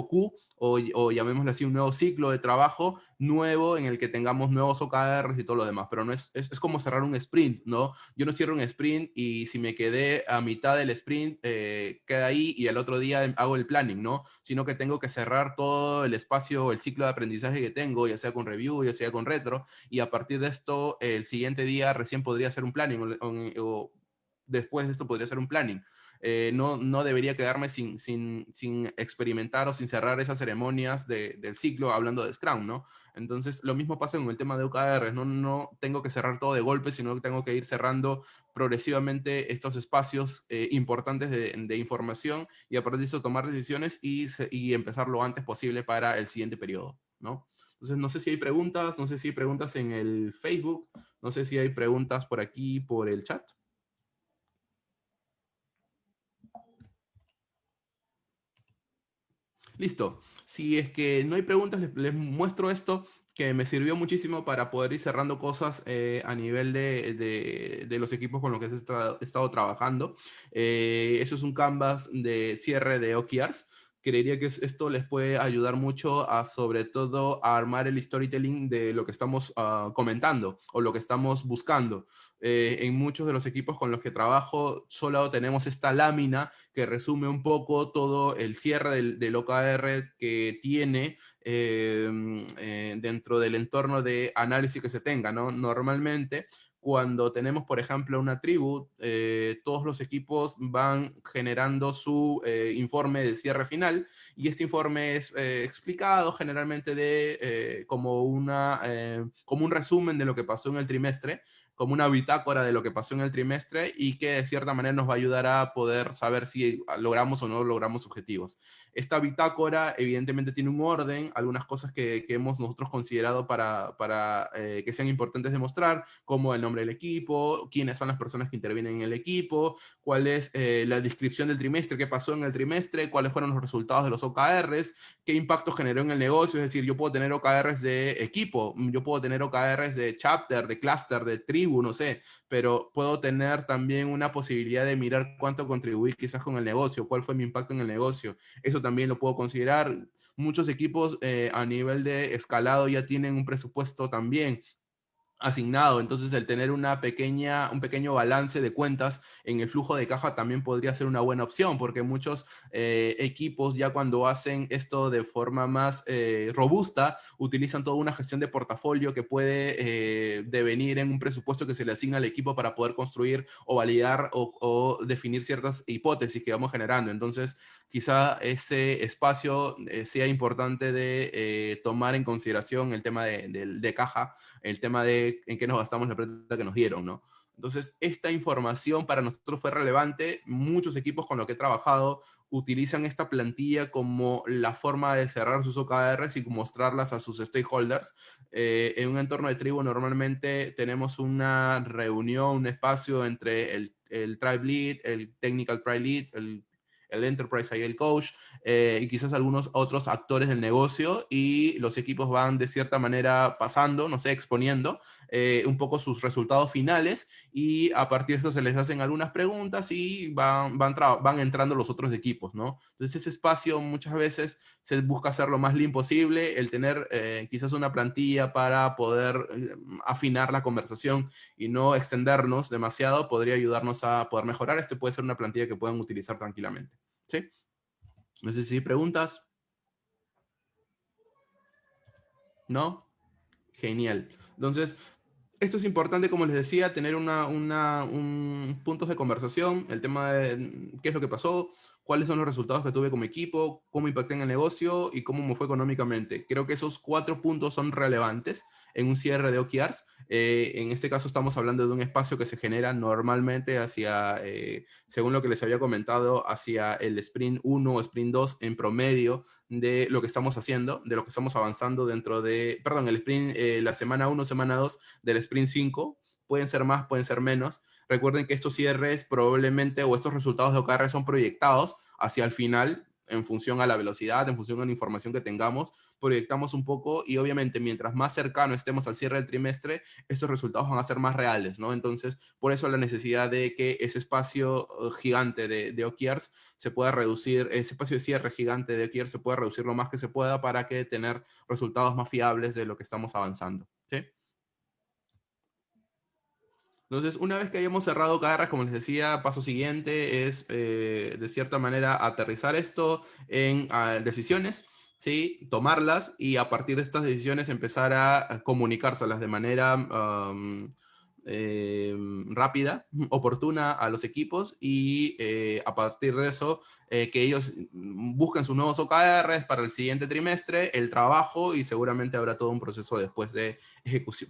Q, o llamémosle así, un nuevo ciclo de trabajo nuevo, en el que tengamos nuevos OKRs y todo lo demás. Pero no es como cerrar un sprint, ¿no? Yo no cierro un sprint, y si me quedé a mitad del sprint, queda ahí, y el otro día hago el planning, ¿no? Sino que tengo que cerrar todo el espacio, el ciclo de aprendizaje que tengo, ya sea con review, ya sea con retro, y a partir de esto, el siguiente día recién podría hacer un planning, o después de esto podría ser un planning. No debería quedarme sin experimentar o sin cerrar esas ceremonias del ciclo, hablando de Scrum, ¿no? Entonces, lo mismo pasa con el tema de OKR. No tengo que cerrar todo de golpe, sino que tengo que ir cerrando progresivamente estos espacios importantes de información, y a partir de eso tomar decisiones y empezar lo antes posible para el siguiente periodo, ¿no? Entonces, no sé si hay preguntas, no sé si hay preguntas en el Facebook, no sé si hay preguntas por aquí, por el chat. Listo. Si es que no hay preguntas, les muestro esto, que me sirvió muchísimo para poder ir cerrando cosas a nivel de los equipos con los que he estado trabajando. Eso es un canvas de cierre de OKRs creería que esto les puede ayudar mucho a, sobre todo, a armar el storytelling de lo que estamos comentando o lo que estamos buscando. En muchos de los equipos con los que trabajo, solo tenemos esta lámina que resume un poco todo el cierre del OKR que tiene dentro del entorno de análisis que se tenga, ¿no? Normalmente, cuando tenemos, por ejemplo, una tribu, todos los equipos van generando su informe de cierre final y este informe es explicado generalmente como un resumen de lo que pasó en el trimestre, como una bitácora de lo que pasó en el trimestre y que de cierta manera nos va a ayudar a poder saber si logramos o no logramos objetivos. Esta bitácora evidentemente tiene un orden, algunas cosas que hemos nosotros considerado para que sean importantes de mostrar, como el nombre del equipo, quiénes son las personas que intervienen en el equipo, cuál es la descripción del trimestre, qué pasó en el trimestre, cuáles fueron los resultados de los OKRs, qué impacto generó en el negocio. Es decir, yo puedo tener OKRs de equipo, yo puedo tener OKRs de chapter, de cluster, de tribu, no sé, pero puedo tener también una posibilidad de mirar cuánto contribuí quizás con el negocio, cuál fue mi impacto en el negocio. Eso también lo puedo considerar. Muchos equipos a nivel de escalado ya tienen un presupuesto también asignado. Entonces, el tener un pequeño balance de cuentas en el flujo de caja también podría ser una buena opción, porque muchos equipos ya cuando hacen esto de forma más robusta, utilizan toda una gestión de portafolio que puede devenir en un presupuesto que se le asigna al equipo para poder construir o validar o definir ciertas hipótesis que vamos generando. Entonces, quizá ese espacio sea importante de tomar en consideración el tema de caja, el tema de en qué nos gastamos la plata que nos dieron, ¿no? Entonces, esta información para nosotros fue relevante. Muchos equipos con los que he trabajado utilizan esta plantilla como la forma de cerrar sus OKRs y mostrarlas a sus stakeholders. En un entorno de tribu normalmente tenemos una reunión, un espacio entre el tribe lead, el technical tribe lead, el enterprise y el coach, y quizás algunos otros actores del negocio, y los equipos van de cierta manera pasando, no sé, exponiendo un poco sus resultados finales, y a partir de eso se les hacen algunas preguntas y van entrando los otros equipos, ¿no? Entonces ese espacio muchas veces se busca hacer lo más lean posible, el tener quizás una plantilla para poder afinar la conversación y no extendernos demasiado podría ayudarnos a poder mejorar. Este puede ser una plantilla que puedan utilizar tranquilamente. ¿Sí? No sé si hay preguntas. ¿No? Genial. Entonces, esto es importante, como les decía, tener puntos de conversación, el tema de qué es lo que pasó, cuáles son los resultados que tuve como equipo, cómo impacté en el negocio y cómo me fue económicamente. Creo que esos 4 puntos son relevantes en un cierre de OKRs. En este caso estamos hablando de un espacio que se genera normalmente hacia, según lo que les había comentado, hacia el sprint 1 o sprint 2 en promedio de lo que estamos haciendo, de lo que estamos avanzando dentro de, perdón, el sprint, la semana 1, semana 2 del sprint 5, pueden ser más, pueden ser menos. Recuerden que estos cierres probablemente o estos resultados de OKR son proyectados hacia el final en función a la velocidad, en función a la información que tengamos, proyectamos un poco y obviamente mientras más cercano estemos al cierre del trimestre, estos resultados van a ser más reales, ¿no? Entonces, por eso la necesidad de que ese espacio gigante de OKRs se pueda reducir, ese espacio de cierre gigante de OKRs se pueda reducir lo más que se pueda para que tener resultados más fiables de lo que estamos avanzando, ¿sí? Entonces, una vez que hayamos cerrado OKRs, como les decía, paso siguiente es, de cierta manera, aterrizar esto en decisiones, ¿sí? Tomarlas y a partir de estas decisiones empezar a comunicárselas de manera rápida, oportuna a los equipos y a partir de eso que ellos busquen sus nuevos OKRs para el siguiente trimestre, el trabajo y seguramente habrá todo un proceso después de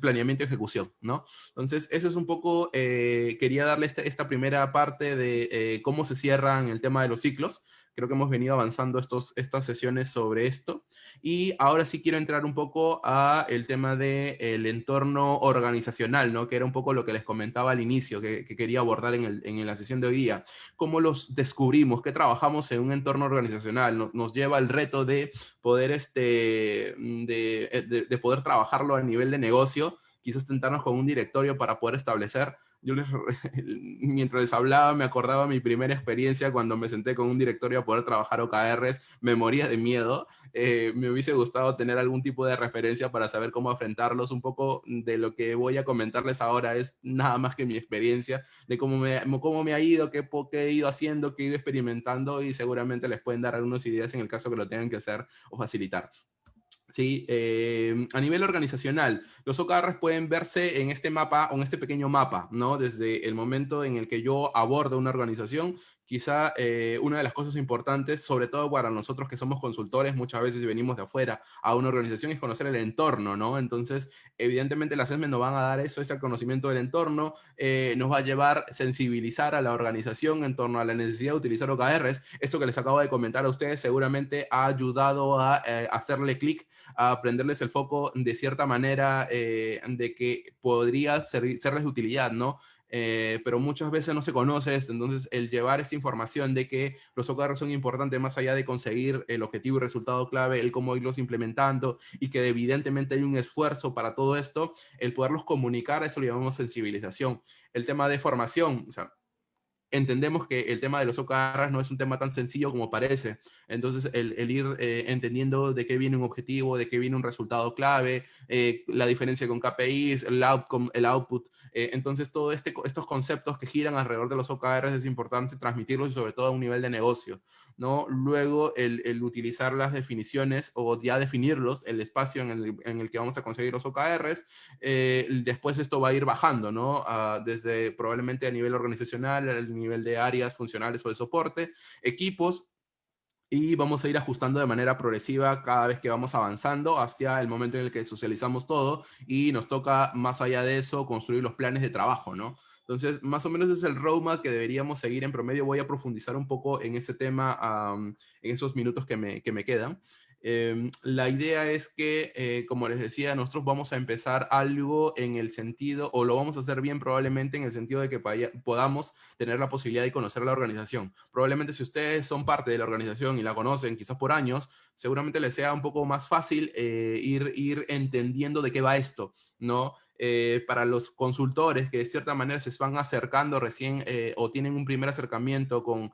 planeamiento y ejecución, ¿no? Entonces, eso es un poco, quería darle esta primera parte de cómo se cierran el tema de los ciclos. Creo que hemos venido avanzando estas sesiones sobre esto. Y ahora sí quiero entrar un poco a el tema del entorno organizacional, ¿no? Que era un poco lo que les comentaba al inicio, que quería abordar en la sesión de hoy día. ¿Cómo los descubrimos? ¿Qué trabajamos en un entorno organizacional? Nos lleva el reto de poder, de poder trabajarlo a nivel de negocio, quizás tentarnos con un directorio para poder establecer mientras les hablaba me acordaba mi primera experiencia cuando me senté con un directorio a poder trabajar OKRs, me moría de miedo. Me hubiese gustado tener algún tipo de referencia para saber cómo enfrentarlos. Un poco de lo que voy a comentarles ahora es nada más que mi experiencia, de cómo me ha ido, qué he ido haciendo, qué he ido experimentando, y seguramente les pueden dar algunas ideas en el caso que lo tengan que hacer o facilitar. Sí, a nivel organizacional, los OKRs pueden verse en este mapa o en este pequeño mapa, ¿no? Desde el momento en el que yo abordo una organización, quizá una de las cosas importantes, sobre todo para nosotros que somos consultores, muchas veces venimos de afuera a una organización, es conocer el entorno, ¿no? Entonces, evidentemente las assessment nos van a dar eso, ese conocimiento del entorno, nos va a llevar a sensibilizar a la organización en torno a la necesidad de utilizar OKRs. Esto que les acabo de comentar a ustedes seguramente ha ayudado a hacerle clic, a prenderles el foco de cierta manera, de que podría serles de utilidad, ¿no? Pero muchas veces no se conoce esto. Entonces el llevar esta información de que los OKR son importantes más allá de conseguir el objetivo y resultado clave, el cómo irlos implementando, y que evidentemente hay un esfuerzo para todo esto, el poderlos comunicar, eso lo llamamos sensibilización. El tema de formación, o sea, entendemos que el tema de los OKRs no es un tema tan sencillo como parece. Entonces, el ir entendiendo de qué viene un objetivo, de qué viene un resultado clave, la diferencia con KPIs, el outcome, el output. Entonces, todos estos conceptos que giran alrededor de los OKRs es importante transmitirlos, y sobre todo a un nivel de negocio, ¿no? Luego, el utilizar las definiciones o ya definirlos, el espacio en el que vamos a conseguir los OKRs. Después esto va a ir bajando, ¿no? Desde probablemente a nivel organizacional, al nivel de áreas funcionales o de soporte, equipos, y vamos a ir ajustando de manera progresiva cada vez que vamos avanzando hacia el momento en el que socializamos todo y nos toca, más allá de eso, construir los planes de trabajo, ¿no? Entonces, más o menos es el roadmap que deberíamos seguir en promedio. Voy a profundizar un poco en ese tema en esos minutos que me quedan. La idea es que, como les decía, nosotros vamos a empezar algo en el sentido, o lo vamos a hacer bien probablemente en el sentido de que podamos tener la posibilidad de conocer la organización. Probablemente si ustedes son parte de la organización y la conocen quizás por años, seguramente les sea un poco más fácil ir entendiendo de qué va esto, ¿no? Para los consultores que de cierta manera se van acercando recién, o tienen un primer acercamiento con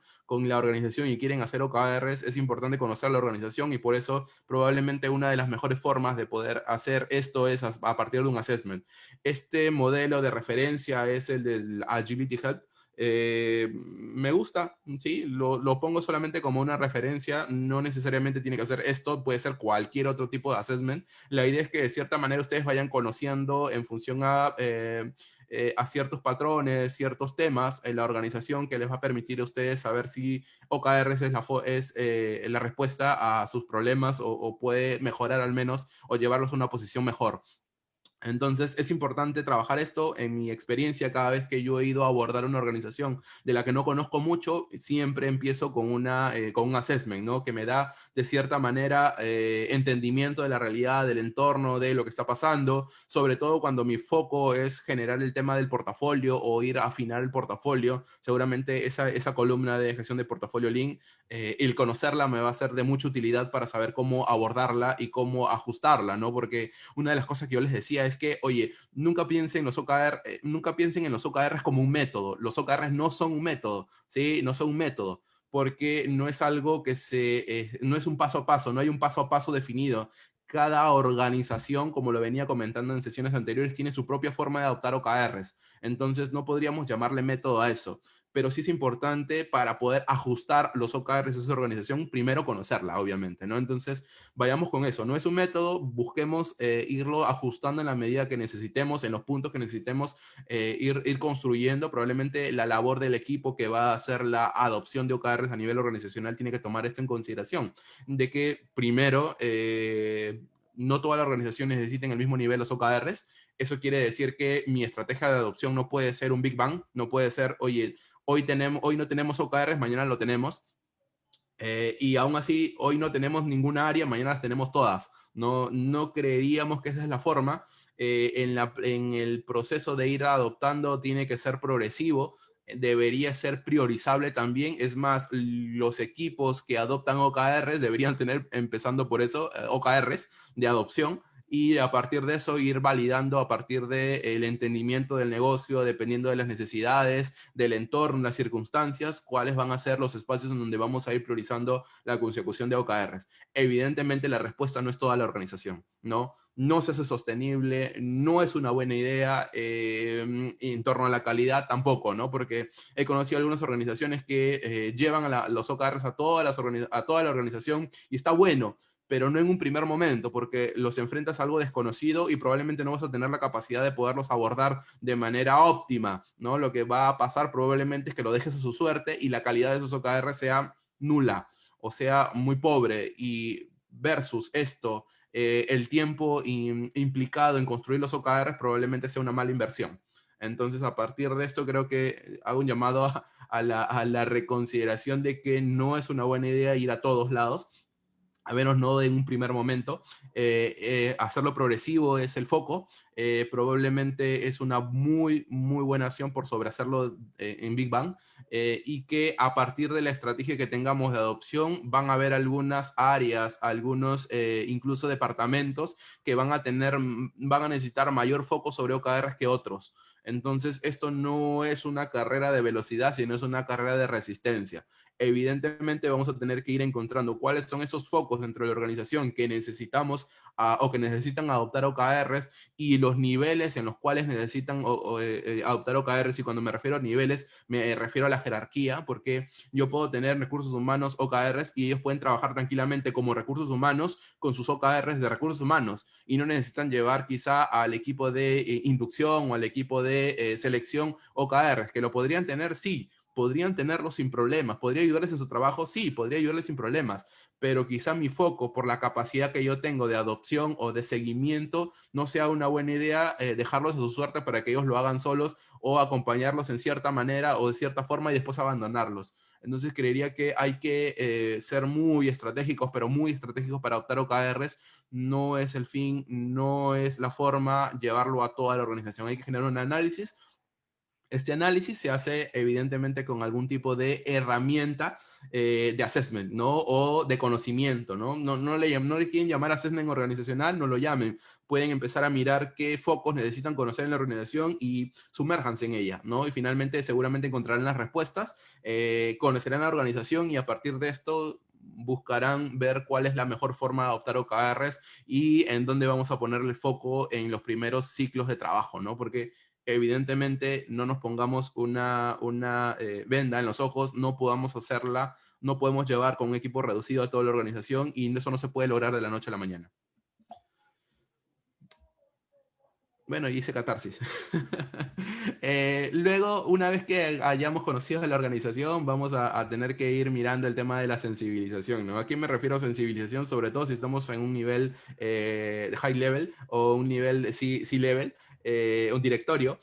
la organización y quieren hacer OKRs, es importante conocer la organización, y por eso probablemente una de las mejores formas de poder hacer esto es a partir de un assessment. Este modelo de referencia es el del Agility Hub. Me gusta, ¿sí? Lo pongo solamente como una referencia, no necesariamente tiene que hacer esto, puede ser cualquier otro tipo de assessment. La idea es que de cierta manera ustedes vayan conociendo en función a ciertos patrones, ciertos temas en la organización, que les va a permitir a ustedes saber si OKRs es la respuesta a sus problemas, o puede mejorar al menos o llevarlos a una posición mejor. Entonces es importante trabajar esto. En mi experiencia, cada vez que yo he ido a abordar una organización de la que no conozco mucho, siempre empiezo con un assessment, ¿no? Que me da de cierta manera entendimiento de la realidad, del entorno, de lo que está pasando, sobre todo cuando mi foco es generar el tema del portafolio o ir a afinar el portafolio. Seguramente esa columna de gestión de portafolio Lean, el conocerla me va a ser de mucha utilidad para saber cómo abordarla y cómo ajustarla, ¿no? Porque una de las cosas que yo les decía es que, oye, nunca piensen en los OKRs como un método. Los OKRs no son un método, ¿sí? No son un método, porque no es algo no es un paso a paso, no hay un paso a paso definido. Cada organización, como lo venía comentando en sesiones anteriores, tiene su propia forma de adoptar OKRs. Entonces, no podríamos llamarle método a eso, pero sí es importante para poder ajustar los OKRs de esa organización, primero conocerla, obviamente, ¿no? Entonces, vayamos con eso. No es un método, busquemos irlo ajustando en la medida que necesitemos, en los puntos que necesitemos, ir construyendo. Probablemente la labor del equipo que va a hacer la adopción de OKRs a nivel organizacional tiene que tomar esto en consideración, de que primero, no todas las organizaciones necesiten el mismo nivel los OKRs. Eso quiere decir que mi estrategia de adopción no puede ser un Big Bang, no puede ser, oye, hoy no tenemos OKRs, mañana lo tenemos. Y aún así, hoy no tenemos ninguna área, mañana las tenemos todas. No creeríamos que esa es la forma. En el proceso de ir adoptando tiene que ser progresivo, debería ser priorizable también. Es más, los equipos que adoptan OKRs deberían tener, empezando por eso, OKRs de adopción, y a partir de eso ir validando a partir del entendimiento del negocio, dependiendo de las necesidades, del entorno, las circunstancias, cuáles van a ser los espacios en donde vamos a ir priorizando la consecución de OKRs. Evidentemente la respuesta no es toda la organización, ¿no? No se hace sostenible, no es una buena idea en torno a la calidad tampoco, ¿no? Porque he conocido algunas organizaciones que llevan los OKRs a toda la organización y está bueno, pero no en un primer momento, porque los enfrentas a algo desconocido y probablemente no vas a tener la capacidad de poderlos abordar de manera óptima, ¿no? Lo que va a pasar probablemente es que lo dejes a su suerte y la calidad de esos OKR sea nula, o sea, muy pobre, y versus esto, el tiempo implicado en construir los OKRs probablemente sea una mala inversión. Entonces, a partir de esto, creo que hago un llamado a la reconsideración de que no es una buena idea ir a todos lados, a menos no en un primer momento. Hacerlo progresivo es el foco. Probablemente es una muy, muy buena acción por sobrehacerlo en Big Bang, y que a partir de la estrategia que tengamos de adopción van a haber algunas áreas, algunos incluso departamentos que van a necesitar mayor foco sobre OKRs que otros. Entonces, esto no es una carrera de velocidad, sino es una carrera de resistencia. Evidentemente vamos a tener que ir encontrando cuáles son esos focos dentro de la organización que necesitamos o que necesitan adoptar OKRs, y los niveles en los cuales necesitan adoptar OKRs. Y cuando me refiero a niveles, me refiero a la jerarquía, porque yo puedo tener recursos humanos OKRs y ellos pueden trabajar tranquilamente como recursos humanos con sus OKRs de recursos humanos y no necesitan llevar quizá al equipo de inducción o al equipo de selección OKRs, que lo podrían tener, sí, podrían tenerlo sin problemas. ¿Podría ayudarles en su trabajo? Sí, podría ayudarles sin problemas, pero quizá mi foco por la capacidad que yo tengo de adopción o de seguimiento no sea una buena idea dejarlos a su suerte para que ellos lo hagan solos o acompañarlos en cierta manera o de cierta forma y después abandonarlos. Entonces creería que hay que ser muy estratégicos, pero muy estratégicos para adoptar OKRs. No es el fin, no es la forma llevarlo a toda la organización. Hay que generar un análisis. Este análisis se hace evidentemente con algún tipo de herramienta de assessment, ¿no? O de conocimiento, ¿no? No le quieren llamar assessment organizacional, no lo llamen. Pueden empezar a mirar qué focos necesitan conocer en la organización y sumérjanse en ella, ¿no? Y finalmente seguramente encontrarán las respuestas, conocerán la organización y a partir de esto buscarán ver cuál es la mejor forma de adoptar OKRs y en dónde vamos a ponerle foco en los primeros ciclos de trabajo, ¿no? Porque evidentemente no nos pongamos una venda en los ojos, no podamos hacerla, no podemos llevar con un equipo reducido a toda la organización y eso no se puede lograr de la noche a la mañana. Bueno, y hice catarsis. Luego, una vez que hayamos conocido a la organización, vamos a tener que ir mirando el tema de la sensibilización, ¿no? ¿A qué me refiero a sensibilización? Sobre todo si estamos en un nivel high level o un nivel C-level, un directorio.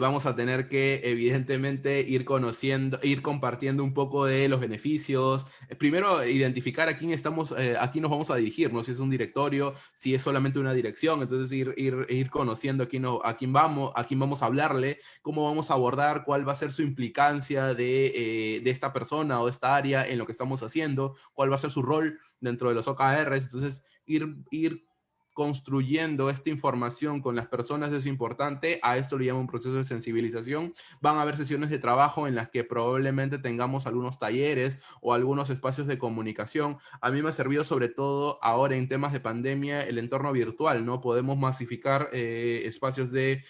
Vamos a tener que evidentemente ir conociendo, ir compartiendo un poco de los beneficios. Primero, identificar a quién estamos, a quién nos vamos a dirigir, ¿no? Si es un directorio, si es solamente una dirección, entonces ir conociendo a quién vamos a hablarle, cómo vamos a abordar, cuál va a ser su implicancia de esta persona o de esta área en lo que estamos haciendo, cuál va a ser su rol dentro de los OKRs. Entonces, ir construyendo esta información con las personas es importante. A esto le llamo un proceso de sensibilización. Van a haber sesiones de trabajo en las que probablemente tengamos algunos talleres o algunos espacios de comunicación. A mí me ha servido sobre todo ahora en temas de pandemia el entorno virtual, ¿no? Podemos masificar espacios de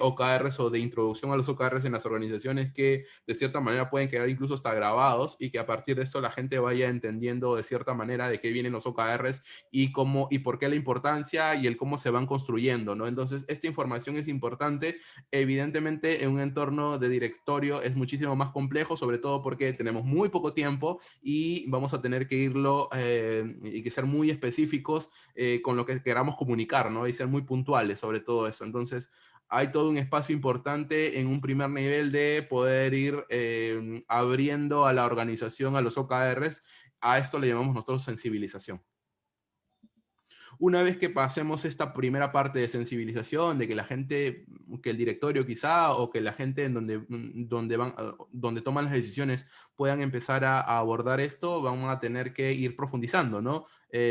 OKRs o de introducción a los OKRs en las organizaciones que de cierta manera pueden quedar incluso hasta grabados y que a partir de esto la gente vaya entendiendo de cierta manera de qué vienen los OKRs y cómo y por qué la importancia y el cómo se van construyendo, ¿no? Entonces, esta información es importante. Evidentemente, en un entorno de directorio es muchísimo más complejo, sobre todo porque tenemos muy poco tiempo y vamos a tener que y que ser muy específicos con lo que queramos comunicar, ¿no? Y ser muy puntuales sobre todo eso. Entonces, hay todo un espacio importante en un primer nivel de poder ir abriendo a la organización, a los OKRs. A esto le llamamos nosotros sensibilización. Una vez que pasemos esta primera parte de sensibilización, de que la gente, que el directorio quizá, o que la gente en donde toman las decisiones puedan empezar a abordar esto, van a tener que ir profundizando, ¿no?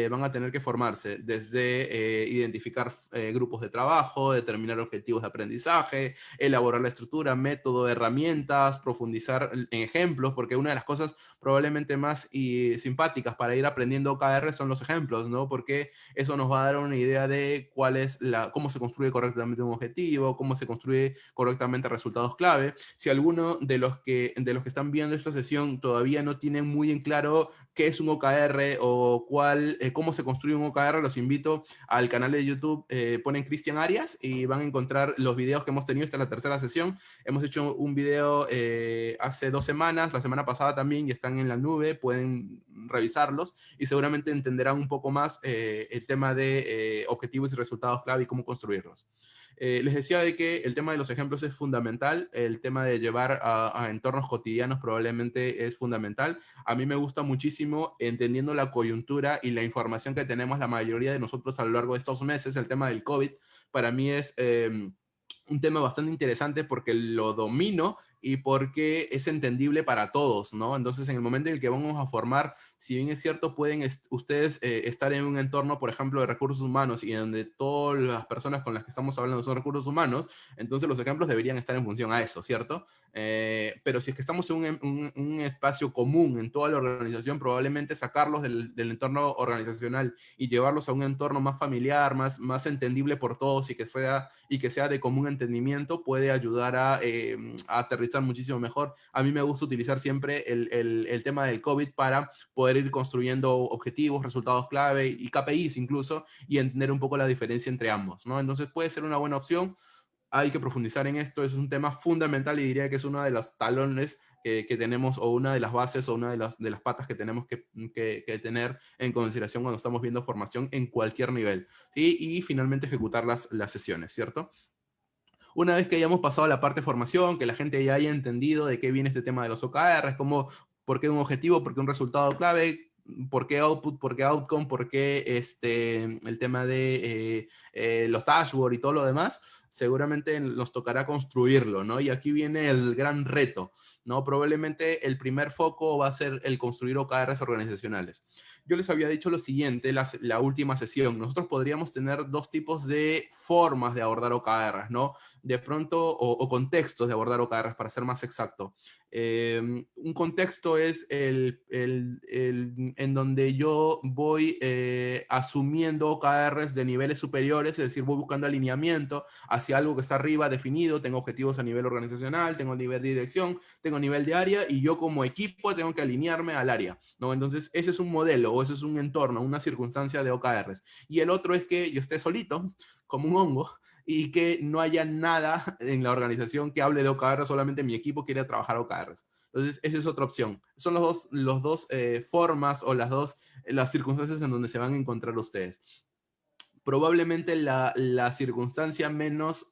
Van a tener que formarse desde identificar grupos de trabajo, determinar objetivos de aprendizaje, elaborar la estructura, método, herramientas, profundizar en ejemplos, porque una de las cosas probablemente más simpáticas para ir aprendiendo OKR son los ejemplos, ¿no? Porque eso nos va a dar una idea de cómo se construye correctamente un objetivo, cómo se construye correctamente resultados clave. Si alguno de los que están viendo esta sesión todavía no tienen muy en claro qué es un OKR o cómo se construye un OKR, los invito al canal de YouTube, ponen Cristian Arias y van a encontrar los videos que hemos tenido. Esta es la tercera sesión. Hemos hecho un video hace 2 semanas, la semana pasada también, y están en la nube, pueden revisarlos y seguramente entenderán un poco más el tema de objetivos y resultados clave y cómo construirlos. Les decía de que el tema de los ejemplos es fundamental, el tema de llevar a entornos cotidianos probablemente es fundamental. A mí me gusta muchísimo, entendiendo la coyuntura y la información que tenemos la mayoría de nosotros a lo largo de estos meses, el tema del COVID, para mí es un tema bastante interesante porque lo domino y porque es entendible para todos, ¿no? Entonces, en el momento en el que vamos a formar, si bien es cierto, pueden ustedes estar en un entorno, por ejemplo, de recursos humanos y en donde todas las personas con las que estamos hablando son recursos humanos, entonces los ejemplos deberían estar en función a eso, ¿cierto? Pero si es que estamos en un espacio común en toda la organización, probablemente sacarlos del entorno organizacional y llevarlos a un entorno más familiar, más entendible por todos y que sea de común entendimiento, puede ayudar a aterrizar muchísimo mejor. A mí me gusta utilizar siempre el tema del COVID para poder ir construyendo objetivos, resultados clave y KPIs incluso, y entender un poco la diferencia entre ambos, ¿no? Entonces puede ser una buena opción. Hay que profundizar en esto, es un tema fundamental y diría que es uno de los talones que tenemos, o una de las bases, o una de las patas que tenemos que tener en consideración cuando estamos viendo formación en cualquier nivel, ¿sí? Y finalmente ejecutar las sesiones, ¿cierto? Una vez que hayamos pasado la parte de formación, que la gente ya haya entendido de qué viene este tema de los OKRs, por qué un objetivo, por qué un resultado clave, por qué output, por qué outcome, por qué el tema de los dashboards y todo lo demás, seguramente nos tocará construirlo, ¿no? Y aquí viene el gran reto, ¿no? Probablemente el primer foco va a ser el construir OKRs organizacionales. Yo les había dicho lo siguiente, la última sesión, nosotros podríamos tener dos tipos de formas de abordar OKRs, ¿no? De pronto, o contextos de abordar OKRs, para ser más exacto. Un contexto es en donde yo voy asumiendo OKRs de niveles superiores, es decir, voy buscando alineamiento hacia algo que está arriba definido, tengo objetivos a nivel organizacional, tengo nivel de dirección, tengo nivel de área, y yo como equipo tengo que alinearme al área, ¿no? Entonces, ese es un modelo, o ese es un entorno, una circunstancia de OKRs. Y el otro es que yo esté solito, como un hongo, y que no haya nada en la organización que hable de OKR, solamente mi equipo quiere trabajar OKRs. Entonces, esa es otra opción. Son los dos formas, o las circunstancias en donde se van a encontrar ustedes. Probablemente la circunstancia menos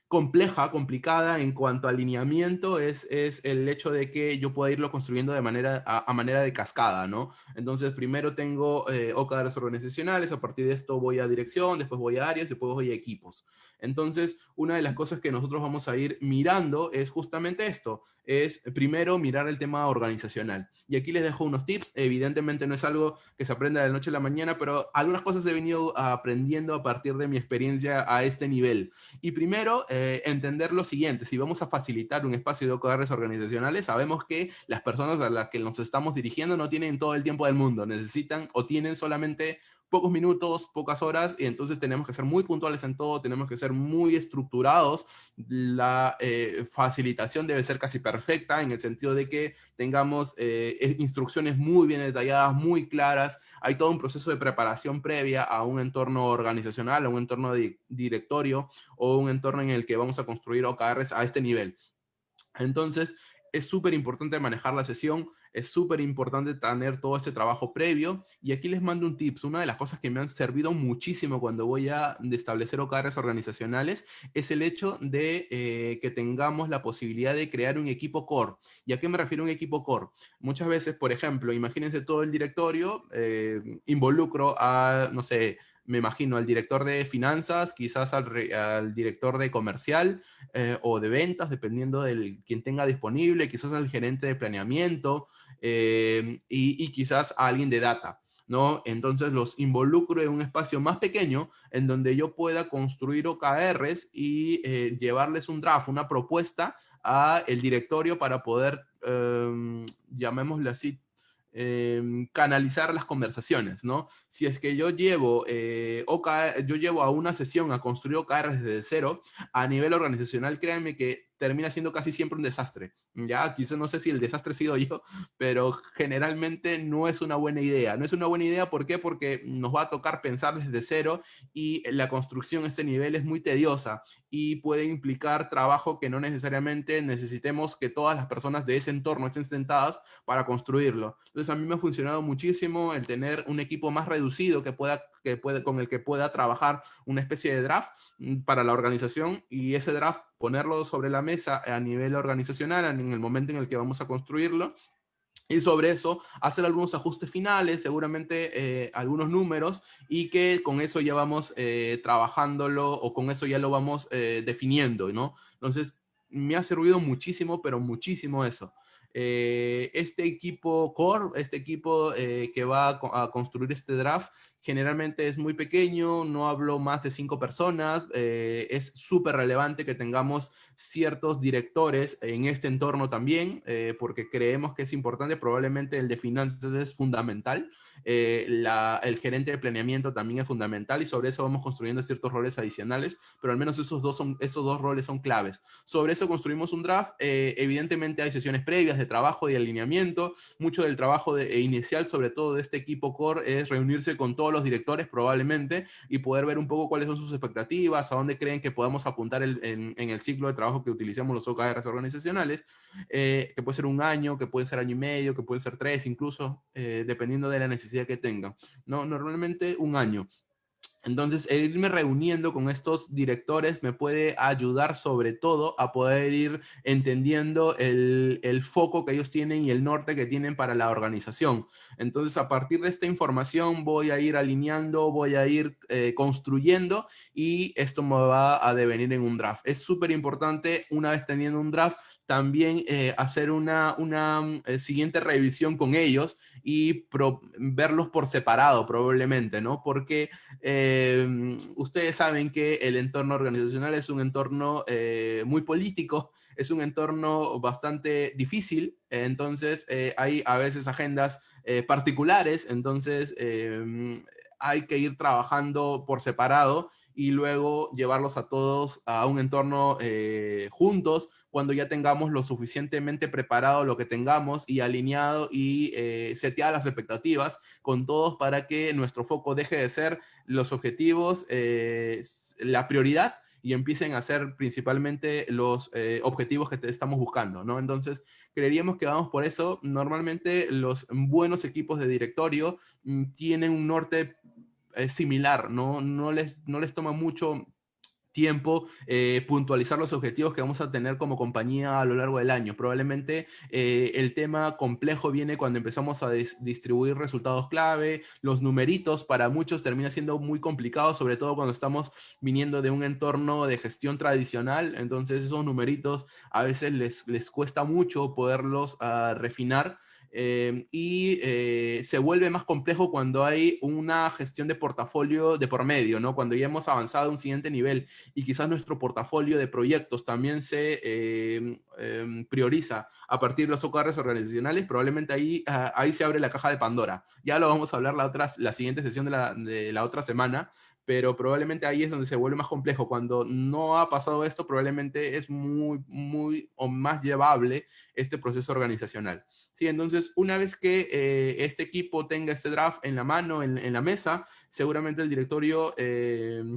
complicada en cuanto a alineamiento es el hecho de que yo pueda irlo construyendo a manera de cascada, ¿no? Entonces, primero tengo OKRs organizacionales, a partir de esto voy a dirección, después voy a áreas, después voy a equipos. Entonces, una de las cosas que nosotros vamos a ir mirando es justamente esto, es primero mirar el tema organizacional. Y aquí les dejo unos tips. Evidentemente no es algo que se aprenda de la noche a la mañana, pero algunas cosas he venido aprendiendo a partir de mi experiencia a este nivel. Y primero, entender lo siguiente: si vamos a facilitar un espacio de OKRs organizacionales, sabemos que las personas a las que nos estamos dirigiendo no tienen todo el tiempo del mundo, necesitan o tienen solamente pocos minutos, pocas horas, y entonces tenemos que ser muy puntuales en todo, tenemos que ser muy estructurados. La facilitación debe ser casi perfecta, en el sentido de que tengamos instrucciones muy bien detalladas, muy claras. Hay todo un proceso de preparación previa a un entorno organizacional, a un entorno de directorio, o un entorno en el que vamos a construir OKRs a este nivel. Entonces, es súper importante manejar la sesión, es súper importante tener todo este trabajo previo. Y aquí les mando un tips. Una de las cosas que me han servido muchísimo cuando voy a establecer OKRs organizacionales es el hecho de que tengamos la posibilidad de crear un equipo core. ¿Y a qué me refiero a un equipo core? Muchas veces, por ejemplo, imagínense todo el directorio, involucro a, no sé, me imagino, al director de finanzas, quizás al director de comercial o de ventas, dependiendo de quien tenga disponible, quizás al gerente de planeamiento y quizás a alguien de data, ¿no? Entonces los involucro en un espacio más pequeño en donde yo pueda construir OKRs y llevarles un draft, una propuesta a el directorio para poder, llamémosle así, canalizar las conversaciones, ¿no? Si es que yo llevo a una sesión a construir OKRs desde cero, a nivel organizacional, créanme que termina siendo casi siempre un desastre. Ya, quizás no sé si el desastre he sido yo, pero generalmente no es una buena idea. No es una buena idea, ¿por qué? Porque nos va a tocar pensar desde cero y la construcción a este nivel es muy tediosa y puede implicar trabajo que no necesariamente necesitemos que todas las personas de ese entorno estén sentadas para construirlo. Entonces a mí me ha funcionado muchísimo el tener un equipo más reducido con el que pueda trabajar una especie de draft para la organización y ese draft ponerlo sobre la mesa a nivel organizacional en el momento en el que vamos a construirlo y sobre eso hacer algunos ajustes finales, seguramente algunos números, y que con eso ya vamos trabajándolo o con eso ya lo vamos definiendo, ¿no? Entonces, me ha servido muchísimo, pero muchísimo eso. Este equipo core, este equipo que va a construir este draft, generalmente es muy pequeño, no hablo más de 5 personas, es súper relevante que tengamos ciertos directores en este entorno también, porque creemos que es importante, probablemente el de finanzas es fundamental, el gerente de planeamiento también es fundamental y sobre eso vamos construyendo ciertos roles adicionales, pero al menos esos dos roles son claves. Sobre eso construimos un draft, evidentemente hay sesiones previas de trabajo y alineamiento, mucho del trabajo inicial, sobre todo de este equipo core, es reunirse con todos los directores probablemente y poder ver un poco cuáles son sus expectativas, a dónde creen que podamos apuntar en el ciclo de trabajo que utilizamos los OKRs organizacionales, que puede ser un año, que puede ser año y medio, que puede ser 3 incluso, dependiendo de la necesidad que tengan. ¿No? Normalmente un año. Entonces, el irme reuniendo con estos directores me puede ayudar sobre todo a poder ir entendiendo el foco que ellos tienen y el norte que tienen para la organización. Entonces, a partir de esta información voy a ir alineando, voy a ir construyendo y esto me va a devenir en un draft. Es súper importante, una vez teniendo un draft, también hacer una siguiente revisión con ellos y verlos por separado probablemente, ¿no? Porque ustedes saben que el entorno organizacional es un entorno muy político, es un entorno bastante difícil, entonces hay a veces agendas particulares, entonces hay que ir trabajando por separado y luego llevarlos a todos a un entorno juntos cuando ya tengamos lo suficientemente preparado lo que tengamos y alineado y seteadas las expectativas con todos para que nuestro foco deje de ser los objetivos, la prioridad y empiecen a ser principalmente los objetivos que estamos buscando, ¿no? Entonces, creeríamos que vamos por eso. Normalmente los buenos equipos de directorio tienen un norte similar, ¿no? No les toma mucho tiempo puntualizar los objetivos que vamos a tener como compañía a lo largo del año. Probablemente el tema complejo viene cuando empezamos a distribuir resultados clave, los numeritos para muchos termina siendo muy complicado, sobre todo cuando estamos viniendo de un entorno de gestión tradicional, entonces esos numeritos a veces les cuesta mucho poderlos refinar y se vuelve más complejo cuando hay una gestión de portafolio de por medio, ¿no? Cuando ya hemos avanzado a un siguiente nivel y quizás nuestro portafolio de proyectos también se prioriza a partir de los OKRs organizacionales, probablemente ahí se abre la caja de Pandora. Ya lo vamos a hablar la siguiente sesión de la otra semana, pero probablemente ahí es donde se vuelve más complejo. Cuando no ha pasado esto, probablemente es muy, muy o más llevable este proceso organizacional. Sí, entonces, una vez que este equipo tenga este draft en la mano, en la mesa, seguramente el directorio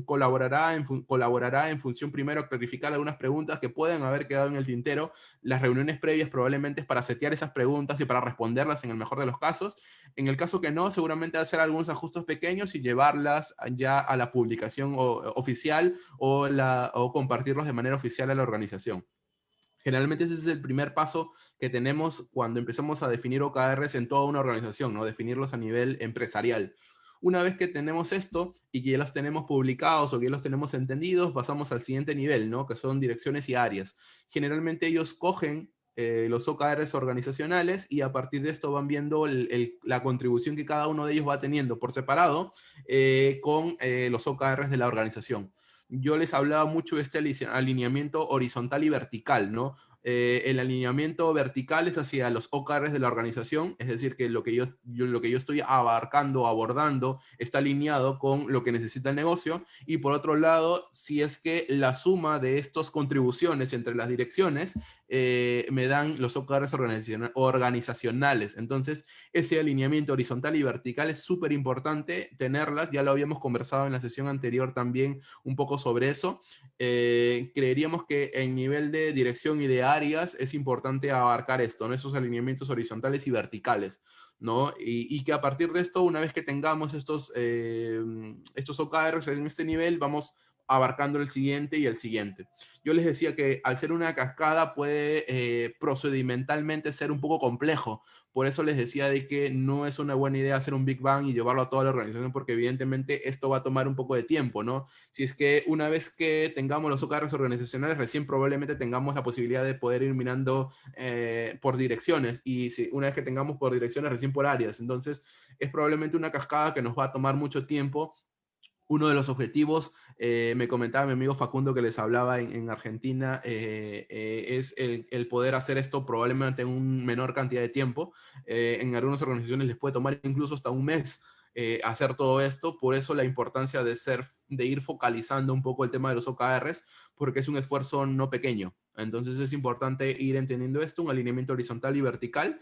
colaborará en función primero a clarificar algunas preguntas que pueden haber quedado en el tintero. Las reuniones previas probablemente es para setear esas preguntas y para responderlas en el mejor de los casos. En el caso que no, seguramente hacer algunos ajustes pequeños y llevarlas ya a la publicación oficial o compartirlos de manera oficial a la organización. Generalmente ese es el primer paso que tenemos cuando empezamos a definir OKRs en toda una organización, ¿no? Definirlos a nivel empresarial. Una vez que tenemos esto y que ya los tenemos publicados o que ya los tenemos entendidos, pasamos al siguiente nivel, ¿no? Que son direcciones y áreas. Generalmente ellos cogen los OKRs organizacionales y a partir de esto van viendo la contribución que cada uno de ellos va teniendo por separado con los OKRs de la organización. Yo les hablaba mucho de este alineamiento horizontal y vertical, ¿no? El alineamiento vertical es hacia los OKRs de la organización, es decir, que lo que lo que yo estoy abarcando, abordando, está alineado con lo que necesita el negocio. Y por otro lado, si es que la suma de estas contribuciones entre las direcciones me dan los OKRs organizacionales. Entonces, ese alineamiento horizontal y vertical es súper importante tenerlas. Ya lo habíamos conversado en la sesión anterior también un poco sobre eso. Creeríamos que en nivel de dirección y de áreas es importante abarcar esto, ¿no? Esos alineamientos horizontales y verticales, ¿no? Y que a partir de esto, una vez que tengamos estos OKRs en este nivel, vamos abarcando el siguiente y el siguiente. Yo les decía que al ser una cascada puede procedimentalmente ser un poco complejo. Por eso les decía de que no es una buena idea hacer un Big Bang y llevarlo a toda la organización, porque evidentemente esto va a tomar un poco de tiempo, ¿no? Si es que una vez que tengamos los OKRs organizacionales, recién probablemente tengamos la posibilidad de poder ir mirando por direcciones. Y si, una vez que tengamos por direcciones, recién por áreas. Entonces, es probablemente una cascada que nos va a tomar mucho tiempo. Uno de los objetivos, me comentaba mi amigo Facundo que les hablaba en Argentina, es el poder hacer esto probablemente en una menor cantidad de tiempo. En algunas organizaciones les puede tomar incluso hasta un mes hacer todo esto. Por eso la importancia de ir focalizando un poco el tema de los OKRs, porque es un esfuerzo no pequeño. Entonces es importante ir entendiendo esto, un alineamiento horizontal y vertical,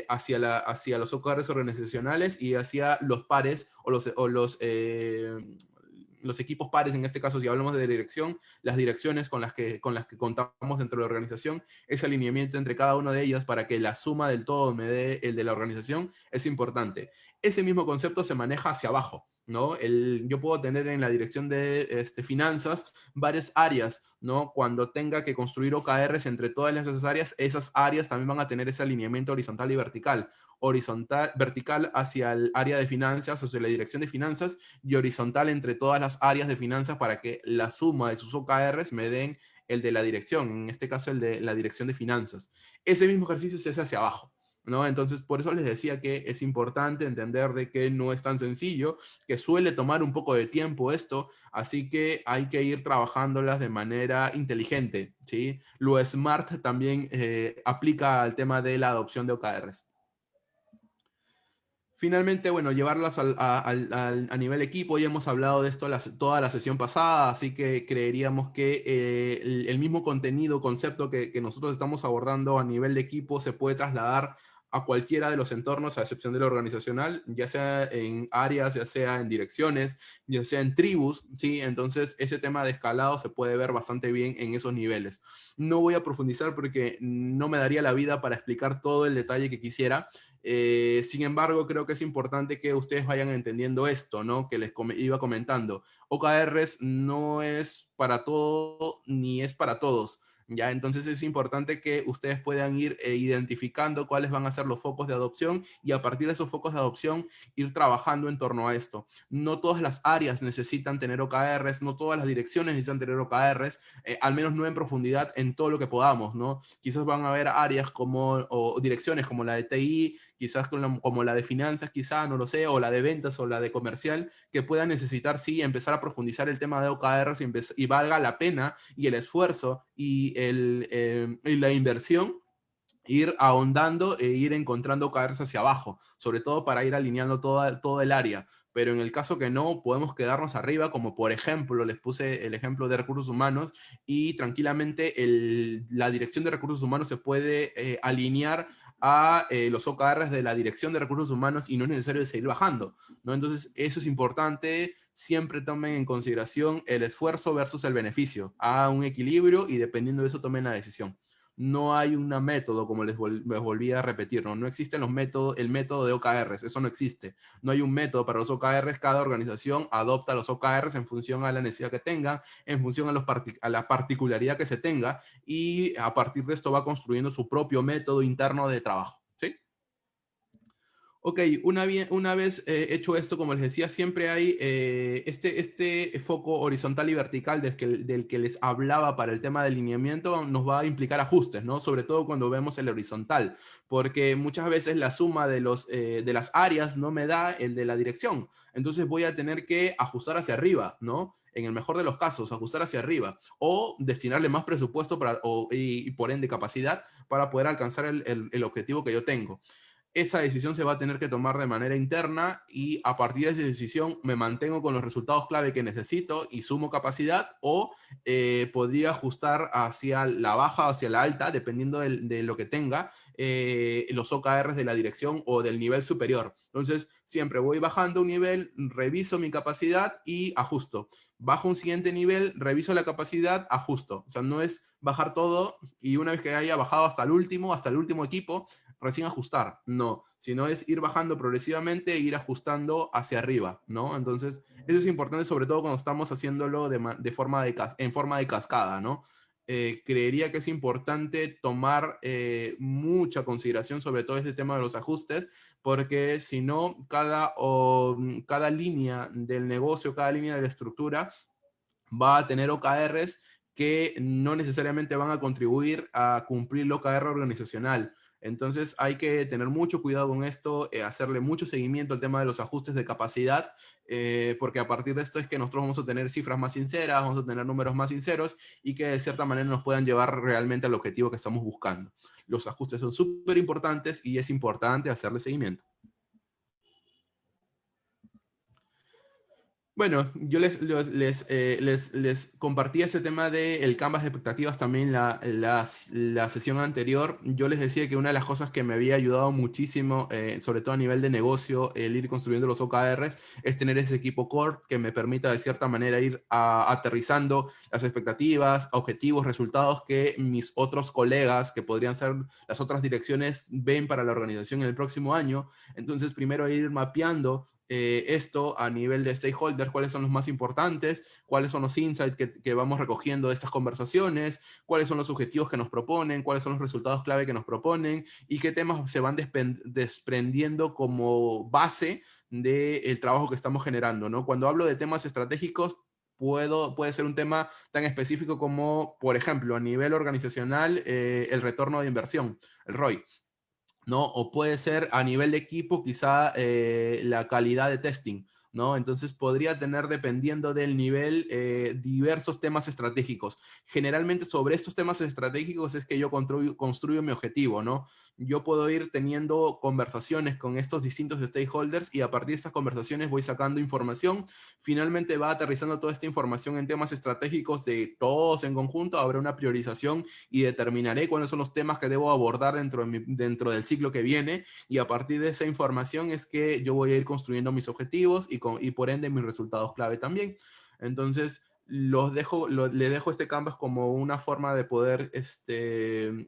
hacia los OKRs organizacionales y hacia los pares los equipos pares, en este caso si hablamos de dirección, las direcciones con las que contamos dentro de la organización, ese alineamiento entre cada una de ellas para que la suma del todo me dé el de la organización es importante. Ese mismo concepto se maneja hacia abajo, ¿no? Yo puedo tener en la dirección de finanzas varias áreas, ¿no? Cuando tenga que construir OKRs entre todas esas áreas también van a tener ese alineamiento horizontal y vertical. Vertical hacia el área de finanzas, hacia la dirección de finanzas, y horizontal entre todas las áreas de finanzas para que la suma de sus OKRs me den el de la dirección, en este caso el de la dirección de finanzas. Ese mismo ejercicio se hace hacia abajo, ¿no? Entonces, por eso les decía que es importante entender de que no es tan sencillo, que suele tomar un poco de tiempo esto, así que hay que ir trabajándolas de manera inteligente, ¿sí? Lo SMART también aplica al tema de la adopción de OKRs. Finalmente, bueno, llevarlas a nivel equipo, ya hemos hablado de esto toda la sesión pasada, así que creeríamos que el mismo contenido, concepto que nosotros estamos abordando a nivel de equipo se puede trasladar a cualquiera de los entornos, a excepción de lo organizacional, ya sea en áreas, ya sea en direcciones, ya sea en tribus, ¿sí? Entonces, ese tema de escalado se puede ver bastante bien en esos niveles. No voy a profundizar porque no me daría la vida para explicar todo el detalle que quisiera. Sin embargo, creo que es importante que ustedes vayan entendiendo esto, ¿no? Que les iba comentando. OKRs no es para todo ni es para todos, ¿ya? Entonces es importante que ustedes puedan ir identificando cuáles van a ser los focos de adopción y a partir de esos focos de adopción ir trabajando en torno a esto. No todas las áreas necesitan tener OKRs, no todas las direcciones necesitan tener OKRs, al menos no en profundidad en todo lo que podamos, ¿no? Quizás van a haber áreas o direcciones como la de TI, quizás como la de finanzas, quizá, no lo sé, o la de ventas o la de comercial, que puedan necesitar, sí, empezar a profundizar el tema de OKRs y valga la pena y el esfuerzo y la inversión ir ahondando e ir encontrando OKRs hacia abajo, sobre todo para ir alineando todo el área. Pero en el caso que no, podemos quedarnos arriba, como por ejemplo, les puse el ejemplo de recursos humanos y tranquilamente la dirección de recursos humanos se puede alinear a los OKRs de la dirección de recursos humanos y no es necesario seguir bajando, ¿no? Entonces, eso es importante. Siempre tomen en consideración el esfuerzo versus el beneficio. A un equilibrio y dependiendo de eso tomen la decisión. No hay un método, como les volví a repetir, ¿no? No existe el método de OKRs, eso no existe. No hay un método para los OKRs, cada organización adopta los OKRs en función a la necesidad que tenga, en función a la particularidad que se tenga, y a partir de esto va construyendo su propio método interno de trabajo, ¿sí? Ok, una vez hecho esto, como les decía, siempre hay este foco horizontal y vertical del que les hablaba para el tema de alineamiento, nos va a implicar ajustes, ¿no? Sobre todo cuando vemos el horizontal, porque muchas veces la suma de las áreas no me da el de la dirección. Entonces voy a tener que ajustar hacia arriba, ¿no? En el mejor de los casos, ajustar hacia arriba o destinarle más presupuesto y por ende capacidad para poder alcanzar el objetivo que yo tengo. Esa decisión se va a tener que tomar de manera interna y a partir de esa decisión me mantengo con los resultados clave que necesito y sumo capacidad o podría ajustar hacia la baja o hacia la alta, dependiendo de lo que tenga, los OKRs de la dirección o del nivel superior. Entonces, siempre voy bajando un nivel, reviso mi capacidad y ajusto. Bajo un siguiente nivel, reviso la capacidad, ajusto. O sea, no es bajar todo y una vez que haya bajado hasta el último equipo, recién ajustar, no, sino es ir bajando progresivamente e ir ajustando hacia arriba, ¿no? Entonces, eso es importante sobre todo cuando estamos haciéndolo en forma de cascada, ¿no? Creería que es importante tomar mucha consideración sobre todo este tema de los ajustes, porque si no, cada línea del negocio, cada línea de la estructura va a tener OKRs que no necesariamente van a contribuir a cumplir el OKR organizacional. Entonces hay que tener mucho cuidado con esto, hacerle mucho seguimiento al tema de los ajustes de capacidad, porque a partir de esto es que nosotros vamos a tener cifras más sinceras, vamos a tener números más sinceros y que de cierta manera nos puedan llevar realmente al objetivo que estamos buscando. Los ajustes son súper importantes y es importante hacerle seguimiento. Bueno, yo les compartí ese tema del Canvas de expectativas también la sesión anterior. Yo les decía que una de las cosas que me había ayudado muchísimo, sobre todo a nivel de negocio, el ir construyendo los OKRs, es tener ese equipo core que me permita de cierta manera ir aterrizando las expectativas, objetivos, resultados que mis otros colegas, que podrían ser las otras direcciones, ven para la organización en el próximo año. Entonces, primero ir mapeando esto a nivel de stakeholders, cuáles son los más importantes, cuáles son los insights que vamos recogiendo de estas conversaciones, cuáles son los objetivos que nos proponen, cuáles son los resultados clave que nos proponen y qué temas se van desprendiendo como base del trabajo que estamos generando, ¿no? Cuando hablo de temas estratégicos, puede ser un tema tan específico como, por ejemplo, a nivel organizacional, el retorno de inversión, el ROI. ¿No? O puede ser a nivel de equipo, quizá la calidad de testing, ¿no? Entonces podría tener, dependiendo del nivel, diversos temas estratégicos. Generalmente sobre estos temas estratégicos es que yo construyo mi objetivo, ¿no? Yo puedo ir teniendo conversaciones con estos distintos stakeholders y a partir de estas conversaciones voy sacando información. Finalmente va aterrizando toda esta información en temas estratégicos de todos en conjunto. Habrá una priorización y determinaré cuáles son los temas que debo abordar dentro del ciclo que viene y a partir de esa información es que yo voy a ir construyendo mis objetivos y por ende mis resultados clave también. Entonces, le dejo este canvas como una forma de poder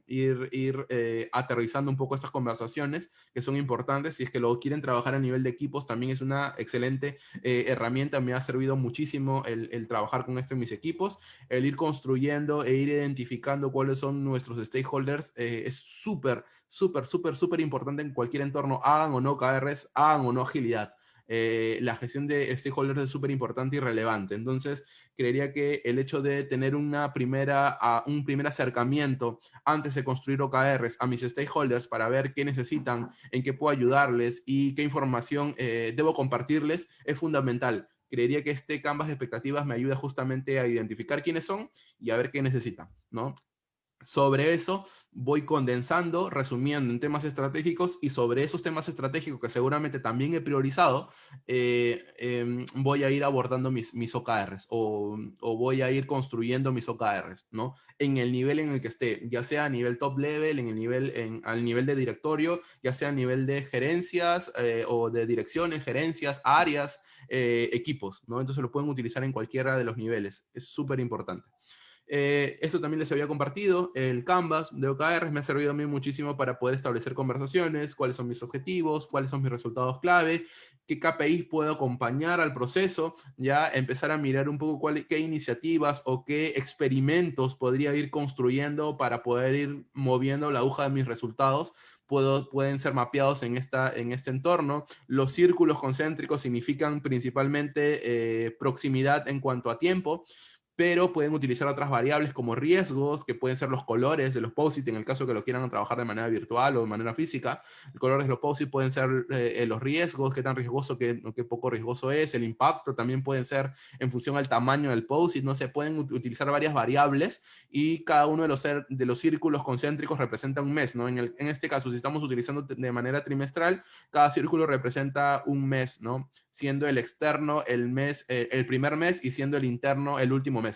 ir aterrizando un poco estas conversaciones que son importantes. Si es que lo quieren trabajar a nivel de equipos, también es una excelente herramienta. Me ha servido muchísimo el trabajar con esto en mis equipos. El ir construyendo e ir identificando cuáles son nuestros stakeholders es súper importante en cualquier entorno. Hagan o no KRs, hagan o no agilidad. La gestión de stakeholders es súper importante y relevante. Entonces, creería que el hecho de tener un primer acercamiento antes de construir OKRs a mis stakeholders para ver qué necesitan, en qué puedo ayudarles y qué información debo compartirles es fundamental. Creería que este canvas de expectativas me ayuda justamente a identificar quiénes son y a ver qué necesitan, ¿no? Sobre eso voy condensando, resumiendo en temas estratégicos y sobre esos temas estratégicos que seguramente también he priorizado, voy a ir abordando mis OKRs o voy a ir construyendo mis OKRs, ¿no? En el nivel en el que esté, ya sea a nivel top level, al nivel de directorio, ya sea a nivel de gerencias o de direcciones, gerencias, áreas, equipos, ¿no? Entonces lo pueden utilizar en cualquiera de los niveles. Es súper importante. Esto también les había compartido. El Canvas de OKRs me ha servido a mí muchísimo para poder establecer conversaciones, cuáles son mis objetivos, cuáles son mis resultados clave, qué KPIs puedo acompañar al proceso, ya empezar a mirar un poco qué iniciativas o qué experimentos podría ir construyendo para poder ir moviendo la aguja de mis resultados, pueden ser mapeados en este entorno. Los círculos concéntricos significan principalmente proximidad en cuanto a tiempo, pero pueden utilizar otras variables como riesgos, que pueden ser los colores de los POSIT, en el caso que lo quieran trabajar de manera virtual o de manera física. Los colores de los POSIT pueden ser los riesgos, qué tan riesgoso, qué poco riesgoso es, el impacto también pueden ser en función al tamaño del POSIT, no se pueden utilizar varias variables y cada uno de los círculos concéntricos representa un mes, ¿no? En este caso, si estamos utilizando de manera trimestral, cada círculo representa un mes, ¿no? Siendo el externo el primer mes y siendo el interno el último mes.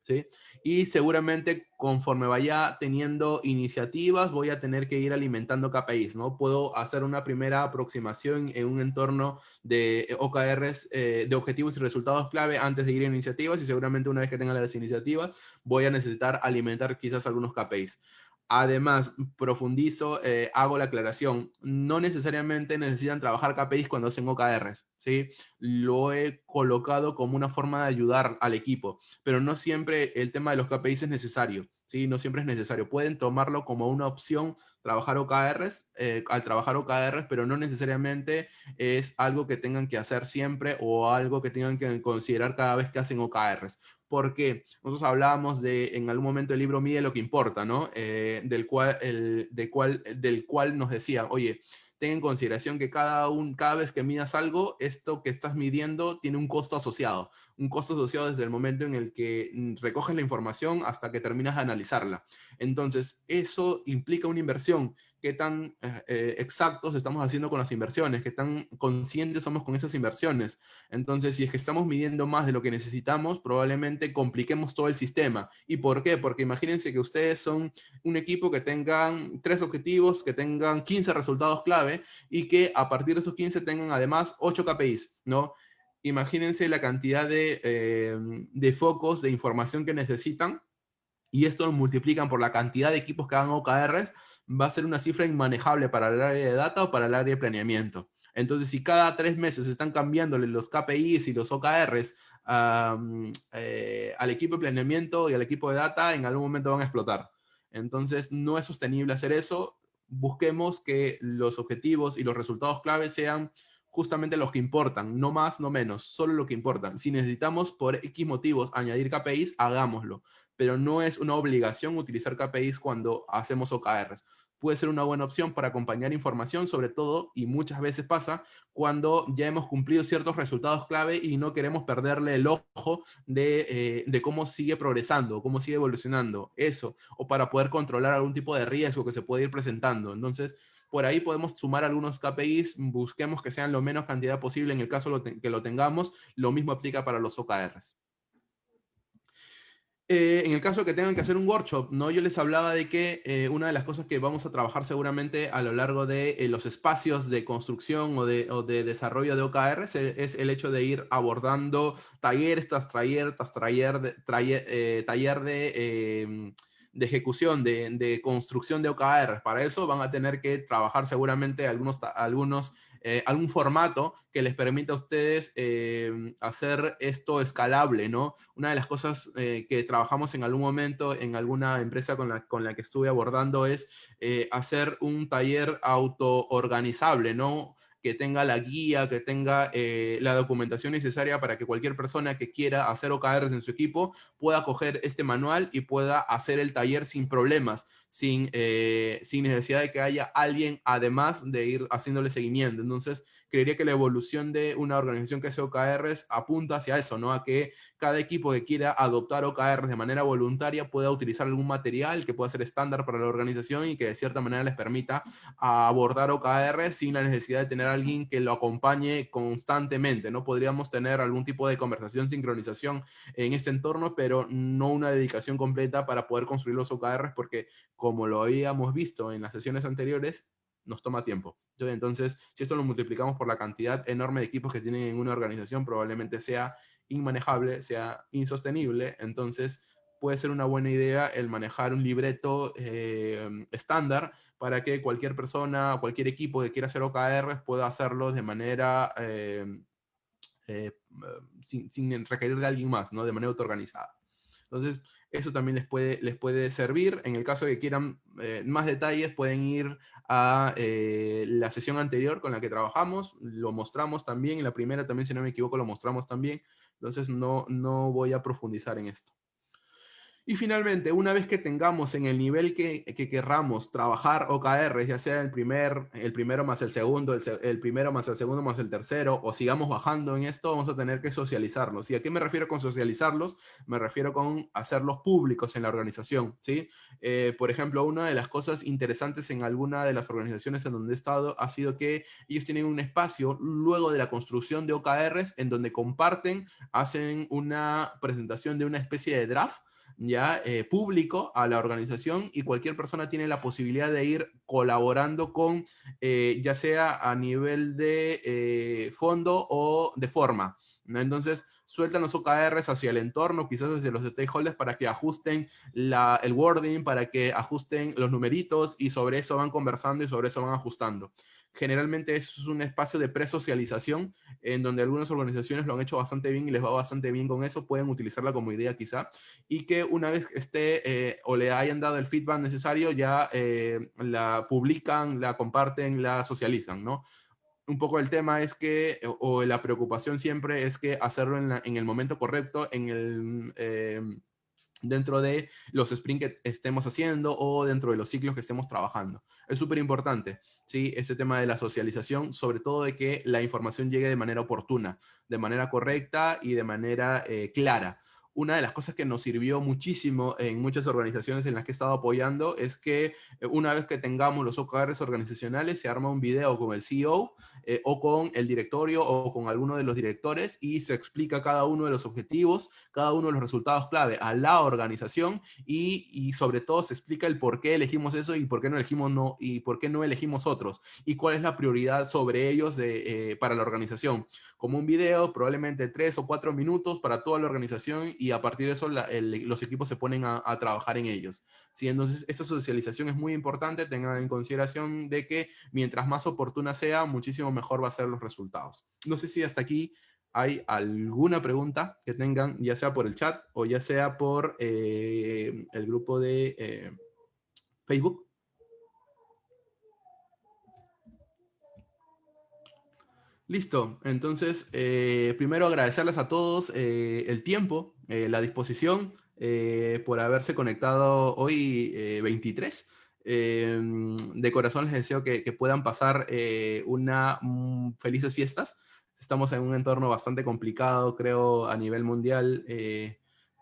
¿Sí? Y seguramente conforme vaya teniendo iniciativas, voy a tener que ir alimentando KPIs, ¿no? Puedo hacer una primera aproximación en un entorno de OKRs, de objetivos y resultados clave antes de ir a iniciativas, y seguramente una vez que tenga las iniciativas, voy a necesitar alimentar quizás algunos KPIs. Además, profundizo, hago la aclaración, no necesariamente necesitan trabajar KPIs cuando hacen OKRs, ¿sí? Lo he colocado como una forma de ayudar al equipo, pero no siempre el tema de los KPIs es necesario, ¿sí? No siempre es necesario. Pueden tomarlo como una opción trabajar OKRs, al trabajar OKRs, pero no necesariamente es algo que tengan que hacer siempre o algo que tengan que considerar cada vez que hacen OKRs. Porque nosotros hablábamos en algún momento el libro Mide lo que importa, ¿no? Del cual nos decía, oye, ten en consideración que cada vez que midas algo, esto que estás midiendo tiene un costo asociado. Un costo asociado desde el momento en el que recoges la información hasta que terminas de analizarla. Entonces, eso implica una inversión. ¿Qué tan exactos estamos haciendo con las inversiones? ¿Qué tan conscientes somos con esas inversiones? Entonces, si es que estamos midiendo más de lo que necesitamos, probablemente compliquemos todo el sistema. ¿Y por qué? Porque imagínense que ustedes son un equipo que tengan 3 objetivos, que tengan 15 resultados clave y que a partir de esos 15 tengan además 8 KPIs, ¿no? Imagínense la cantidad de focos de información que necesitan, y esto lo multiplican por la cantidad de equipos que hagan OKRs, va a ser una cifra inmanejable para el área de data o para el área de planeamiento. Entonces, si cada 3 meses están cambiándole los KPIs y los OKRs al equipo de planeamiento y al equipo de data, en algún momento van a explotar. Entonces, no es sostenible hacer eso. Busquemos que los objetivos y los resultados clave sean justamente los que importan, no más, no menos, solo lo que importan. Si necesitamos por X motivos añadir KPIs, hagámoslo, pero no es una obligación utilizar KPIs cuando hacemos OKRs. Puede ser una buena opción para acompañar información, sobre todo, y muchas veces pasa, cuando ya hemos cumplido ciertos resultados clave y no queremos perderle el ojo de cómo sigue progresando, cómo sigue evolucionando, eso, o para poder controlar algún tipo de riesgo que se puede ir presentando. Entonces, por ahí podemos sumar algunos KPIs, busquemos que sean lo menos cantidad posible en el caso que lo tengamos. Lo mismo aplica para los OKRs. En el caso de que tengan que hacer un workshop, ¿no? Yo les hablaba de que una de las cosas que vamos a trabajar seguramente a lo largo de los espacios de construcción o de desarrollo de OKRs es el hecho de ir abordando taller tras taller, tras taller de ejecución, de construcción de OKRs. Para eso van a tener que trabajar seguramente algún formato que les permita a ustedes hacer esto escalable, ¿no? Una de las cosas que trabajamos en algún momento en alguna empresa con la que estuve abordando es hacer un taller autoorganizable, ¿no? Que tenga la guía, que tenga la documentación necesaria para que cualquier persona que quiera hacer OKRs en su equipo pueda coger este manual y pueda hacer el taller sin problemas, sin necesidad de que haya alguien además de ir haciéndole seguimiento. Entonces, creería que la evolución de una organización que hace OKRs apunta hacia eso, ¿no? A que cada equipo que quiera adoptar OKRs de manera voluntaria pueda utilizar algún material que pueda ser estándar para la organización y que de cierta manera les permita abordar OKRs sin la necesidad de tener a alguien que lo acompañe constantemente, ¿no? Podríamos tener algún tipo de conversación, sincronización en este entorno, pero no una dedicación completa para poder construir los OKRs, porque como lo habíamos visto en las sesiones anteriores, nos toma tiempo. Entonces, si esto lo multiplicamos por la cantidad enorme de equipos que tienen en una organización, probablemente sea inmanejable, sea insostenible. Entonces, puede ser una buena idea el manejar un libreto estándar para que cualquier persona, cualquier equipo que quiera hacer OKRs pueda hacerlo de manera sin requerir de alguien más, ¿no? De manera autoorganizada. Entonces, eso también les puede servir. En el caso de que quieran más detalles, pueden ir a la sesión anterior con la que trabajamos. Lo mostramos también. En la primera también, si no me equivoco, lo mostramos también. Entonces, no voy a profundizar en esto. Y finalmente, una vez que tengamos en el nivel que querramos trabajar OKRs, ya sea el primero más el segundo, el primero más el segundo más el tercero, o sigamos bajando en esto, vamos a tener que socializarlos. ¿Y a qué me refiero con socializarlos? Me refiero con hacerlos públicos en la organización, ¿sí? Por ejemplo, una de las cosas interesantes en alguna de las organizaciones en donde he estado ha sido que ellos tienen un espacio luego de la construcción de OKRs en donde comparten, hacen una presentación de una especie de draft ya público a la organización, y cualquier persona tiene la posibilidad de ir colaborando con, ya sea a nivel de fondo o de forma, ¿no? Entonces sueltan los OKRs hacia el entorno, quizás hacia los stakeholders, para que ajusten el wording, para que ajusten los numeritos, y sobre eso van conversando y sobre eso van ajustando. Generalmente es un espacio de presocialización en donde algunas organizaciones lo han hecho bastante bien y les va bastante bien con eso. Pueden utilizarla como idea quizá, y que una vez que esté o le hayan dado el feedback necesario, ya la publican, la comparten, la socializan, ¿no? Un poco el tema es que, o la preocupación siempre es que hacerlo en el momento correcto, dentro de los sprints que estemos haciendo o dentro de los ciclos que estemos trabajando. Es súper importante, ¿sí? Ese tema de la socialización, sobre todo de que la información llegue de manera oportuna, de manera correcta y de manera clara. Una de las cosas que nos sirvió muchísimo en muchas organizaciones en las que he estado apoyando es que una vez que tengamos los OKRs organizacionales, se arma un video con el CEO o con el directorio o con alguno de los directores, y se explica cada uno de los objetivos, cada uno de los resultados clave a la organización, y sobre todo se explica el por qué elegimos eso y por qué no elegimos y por qué no elegimos otros, y cuál es la prioridad sobre ellos para la organización. Como un video, probablemente 3 o 4 minutos para toda la organización, y a partir de eso los equipos se ponen a trabajar en ellos. ¿Sí? Entonces, esta socialización es muy importante. Tengan en consideración de que mientras más oportuna sea, muchísimo mejor va a ser los resultados. No sé si hasta aquí hay alguna pregunta que tengan, ya sea por el chat o ya sea por el grupo de Facebook. Listo, entonces primero agradecerles a todos el tiempo, la disposición, por haberse conectado hoy 23. De corazón les deseo que puedan pasar felices fiestas. Estamos en un entorno bastante complicado, creo, a nivel mundial.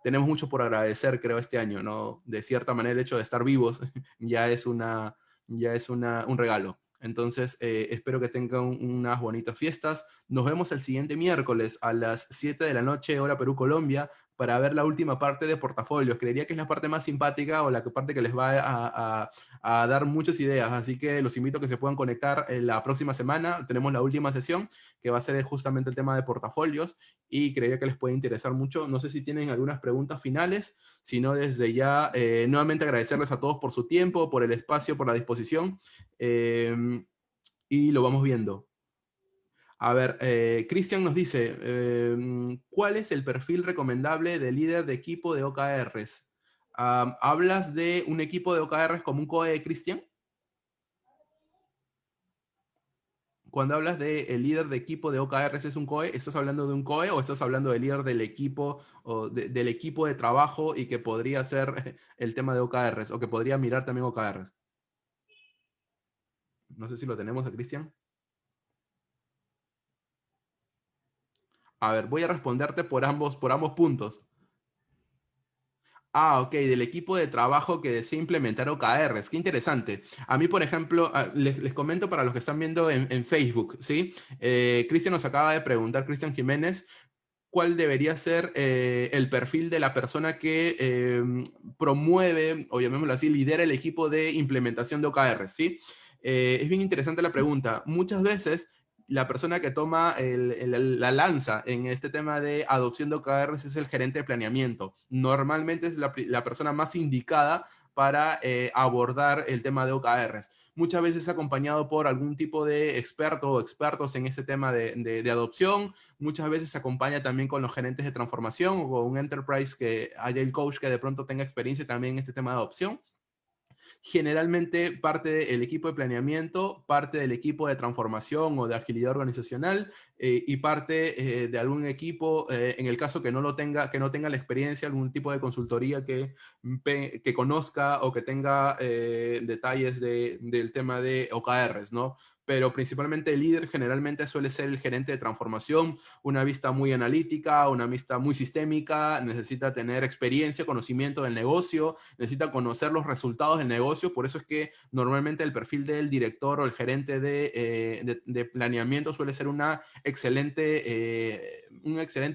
Tenemos mucho por agradecer, creo, este año, ¿no? De cierta manera, el hecho de estar vivos ya es un regalo. Entonces, espero que tengan unas bonitas fiestas. Nos vemos el siguiente miércoles a las 7 de la noche, hora Perú, Colombia, para ver la última parte de portafolios. Creería que es la parte más simpática, o la parte que les va a dar muchas ideas. Así que los invito a que se puedan conectar la próxima semana. Tenemos la última sesión, que va a ser justamente el tema de portafolios, y creería que les puede interesar mucho. No sé si tienen algunas preguntas finales, sino desde ya nuevamente agradecerles a todos por su tiempo, por el espacio, por la disposición. Y lo vamos viendo. A ver, Cristian nos dice, ¿cuál es el perfil recomendable de líder de equipo de OKRs? ¿Hablas de un equipo de OKRs como un COE, Cristian? Cuando hablas de el líder de equipo de OKRs es un COE, ¿estás hablando de un COE o estás hablando del líder del equipo, o del equipo de trabajo, y que podría ser el tema de OKRs, o que podría mirar también OKRs? No sé si lo tenemos a Cristian. A ver, voy a responderte por ambos puntos. Ah, ok, del equipo de trabajo que desea implementar OKRs. Qué interesante. A mí, por ejemplo, les comento para los que están viendo en Facebook, ¿sí? Cristian nos acaba de preguntar, Cristian Jiménez, cuál debería ser el perfil de la persona que promueve, o llamémoslo así, lidera el equipo de implementación de OKRs, ¿sí? Es bien interesante la pregunta. Muchas veces la persona que toma la lanza en este tema de adopción de OKRs es el gerente de planeamiento. Normalmente es la persona más indicada para abordar el tema de OKRs. muchas veces acompañado por algún tipo de experto o expertos en este tema de adopción, muchas veces se acompaña también con los gerentes de transformación o con un enterprise que haya el coach que de pronto tenga experiencia también en este tema de adopción. Generalmente parte del equipo de planeamiento, parte del equipo de transformación o de agilidad organizacional y parte de algún equipo, en el caso que no lo tenga, que no tenga la experiencia, algún tipo de consultoría que conozca o que tenga detalles del tema de OKRs, ¿no? Pero principalmente el líder generalmente suele ser el gerente de transformación, una vista muy analítica, una vista muy sistémica, necesita tener experiencia, conocimiento del negocio, necesita conocer los resultados del negocio. Por eso es que normalmente el perfil del director o el gerente de planeamiento suele ser un excelente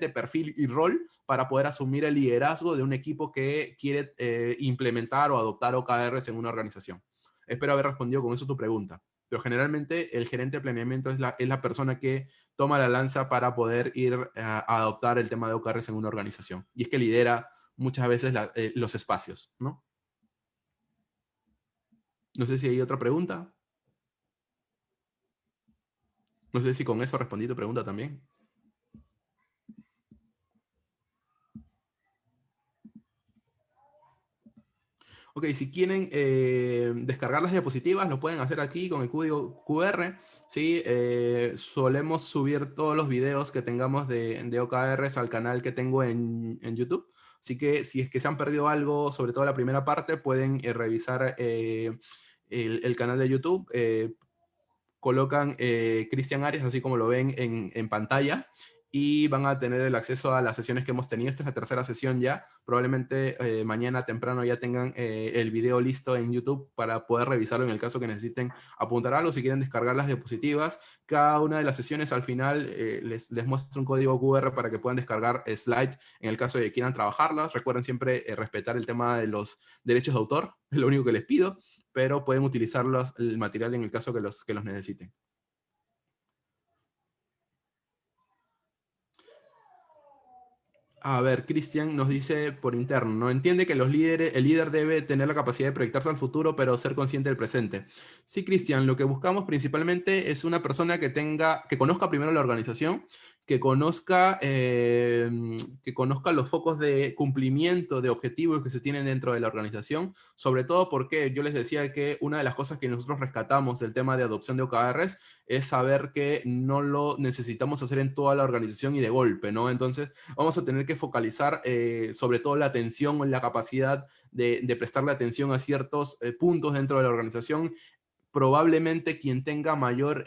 perfil y rol para poder asumir el liderazgo de un equipo que quiere implementar o adoptar OKRs en una organización. Espero haber respondido con eso tu pregunta. Pero generalmente el gerente de planeamiento es la persona que toma la lanza para poder ir a adoptar el tema de OKRs en una organización. Y es que lidera muchas veces los espacios, ¿no? No sé si hay otra pregunta. No sé si con eso respondí tu pregunta también. Ok, si quieren descargar las diapositivas, lo pueden hacer aquí con el código QR. ¿Sí? Solemos subir todos los videos que tengamos de OKRs al canal que tengo en YouTube. Así que si es que se han perdido algo, sobre todo la primera parte, pueden revisar el canal de YouTube. Colocan Cristian Arias, así como lo ven en pantalla, y van a tener el acceso a las sesiones que hemos tenido. Esta es la tercera sesión ya. Probablemente mañana temprano ya tengan el video listo en YouTube para poder revisarlo en el caso que necesiten apuntar algo. Si quieren descargar las diapositivas, cada una de las sesiones al final les muestra un código QR para que puedan descargar slides en el caso de que quieran trabajarlas. Recuerden siempre respetar el tema de los derechos de autor, es lo único que les pido, pero pueden utilizar el material en el caso que los necesiten. A ver, Cristian nos dice por interno, ¿no? Entiende que el líder debe tener la capacidad de proyectarse al futuro, pero ser consciente del presente. Sí, Cristian, lo que buscamos principalmente es una persona que conozca primero la organización, que conozca los focos de cumplimiento de objetivos que se tienen dentro de la organización, sobre todo porque yo les decía que una de las cosas que nosotros rescatamos del tema de adopción de OKRs es saber que no lo necesitamos hacer en toda la organización y de golpe, ¿no? Entonces, vamos a tener que focalizar sobre todo la atención o la capacidad de prestarle atención a ciertos puntos dentro de la organización. Probablemente quien tenga mayor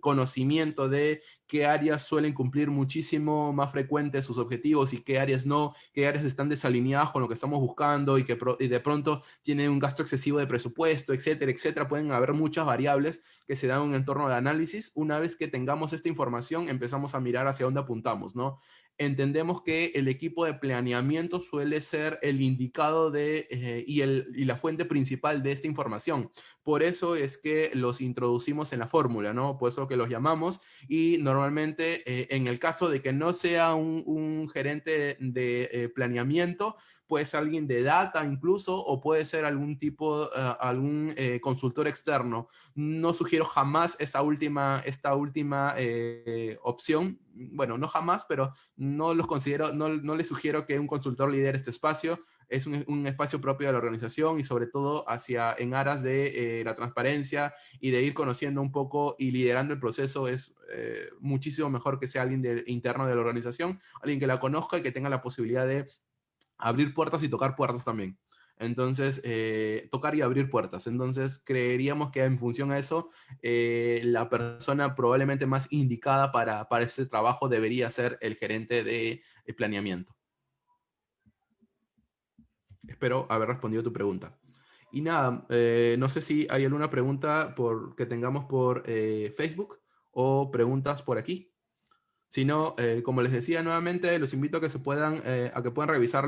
conocimiento de qué áreas suelen cumplir muchísimo más frecuente sus objetivos y qué áreas no, qué áreas están desalineadas con lo que estamos buscando y de pronto tienen un gasto excesivo de presupuesto, etcétera, etcétera. Pueden haber muchas variables que se dan en un entorno de análisis. Una vez que tengamos esta información, empezamos a mirar hacia dónde apuntamos, ¿no? Entendemos que el equipo de planeamiento suele ser el indicado y la fuente principal de esta información. Por eso es que los introducimos en la fórmula, ¿no? Por eso que los llamamos, y normalmente en el caso de que no sea un gerente de planeamiento, puede ser alguien de data incluso, o puede ser algún consultor externo. No sugiero jamás esta última opción. Bueno, no jamás, pero no los considero, no les sugiero que un consultor lidere este espacio. Es un espacio propio de la organización y sobre todo en aras de la transparencia y de ir conociendo un poco y liderando el proceso. Es muchísimo mejor que sea alguien interno de la organización, alguien que la conozca y que tenga la posibilidad de abrir puertas y tocar puertas también. Entonces, tocar y abrir puertas. Entonces, creeríamos que en función a eso, la persona probablemente más indicada para este trabajo debería ser el gerente de planeamiento. Espero haber respondido tu pregunta. Y nada, no sé si hay alguna pregunta que tengamos por Facebook o preguntas por aquí. Si no, como les decía nuevamente, los invito a que puedan revisar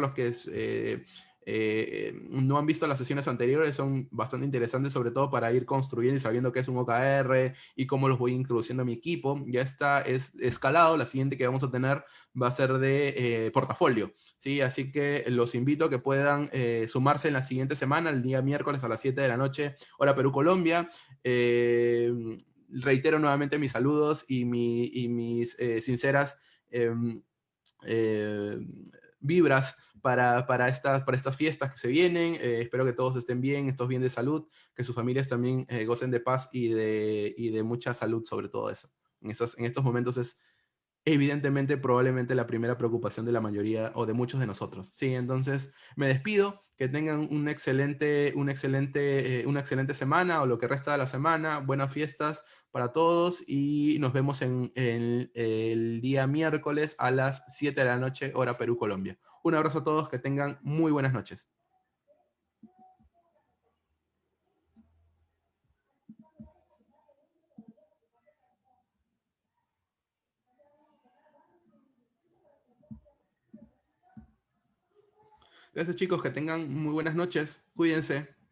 no han visto las sesiones anteriores, son bastante interesantes, sobre todo para ir construyendo y sabiendo qué es un OKR y cómo los voy introduciendo a mi equipo. Ya está es escalado, la siguiente que vamos a tener va a ser de portafolio, ¿sí? Así que los invito a que puedan sumarse en la siguiente semana, el día miércoles a las 7 de la noche, hora Perú, Colombia. Reitero nuevamente mis saludos y mis sinceras em, eh, vibras para estas fiestas que se vienen. Espero que todos estén bien, estos bien de salud, que sus familias también gocen de paz y de mucha salud sobre todo eso. En estos momentos es evidentemente probablemente la primera preocupación de la mayoría o de muchos de nosotros. Sí, entonces me despido, que tengan una excelente semana o lo que resta de la semana, buenas fiestas para todos y nos vemos en el día miércoles a las 7 de la noche, hora Perú, Colombia. Un abrazo a todos, que tengan muy buenas noches. Gracias chicos, que tengan muy buenas noches. Cuídense.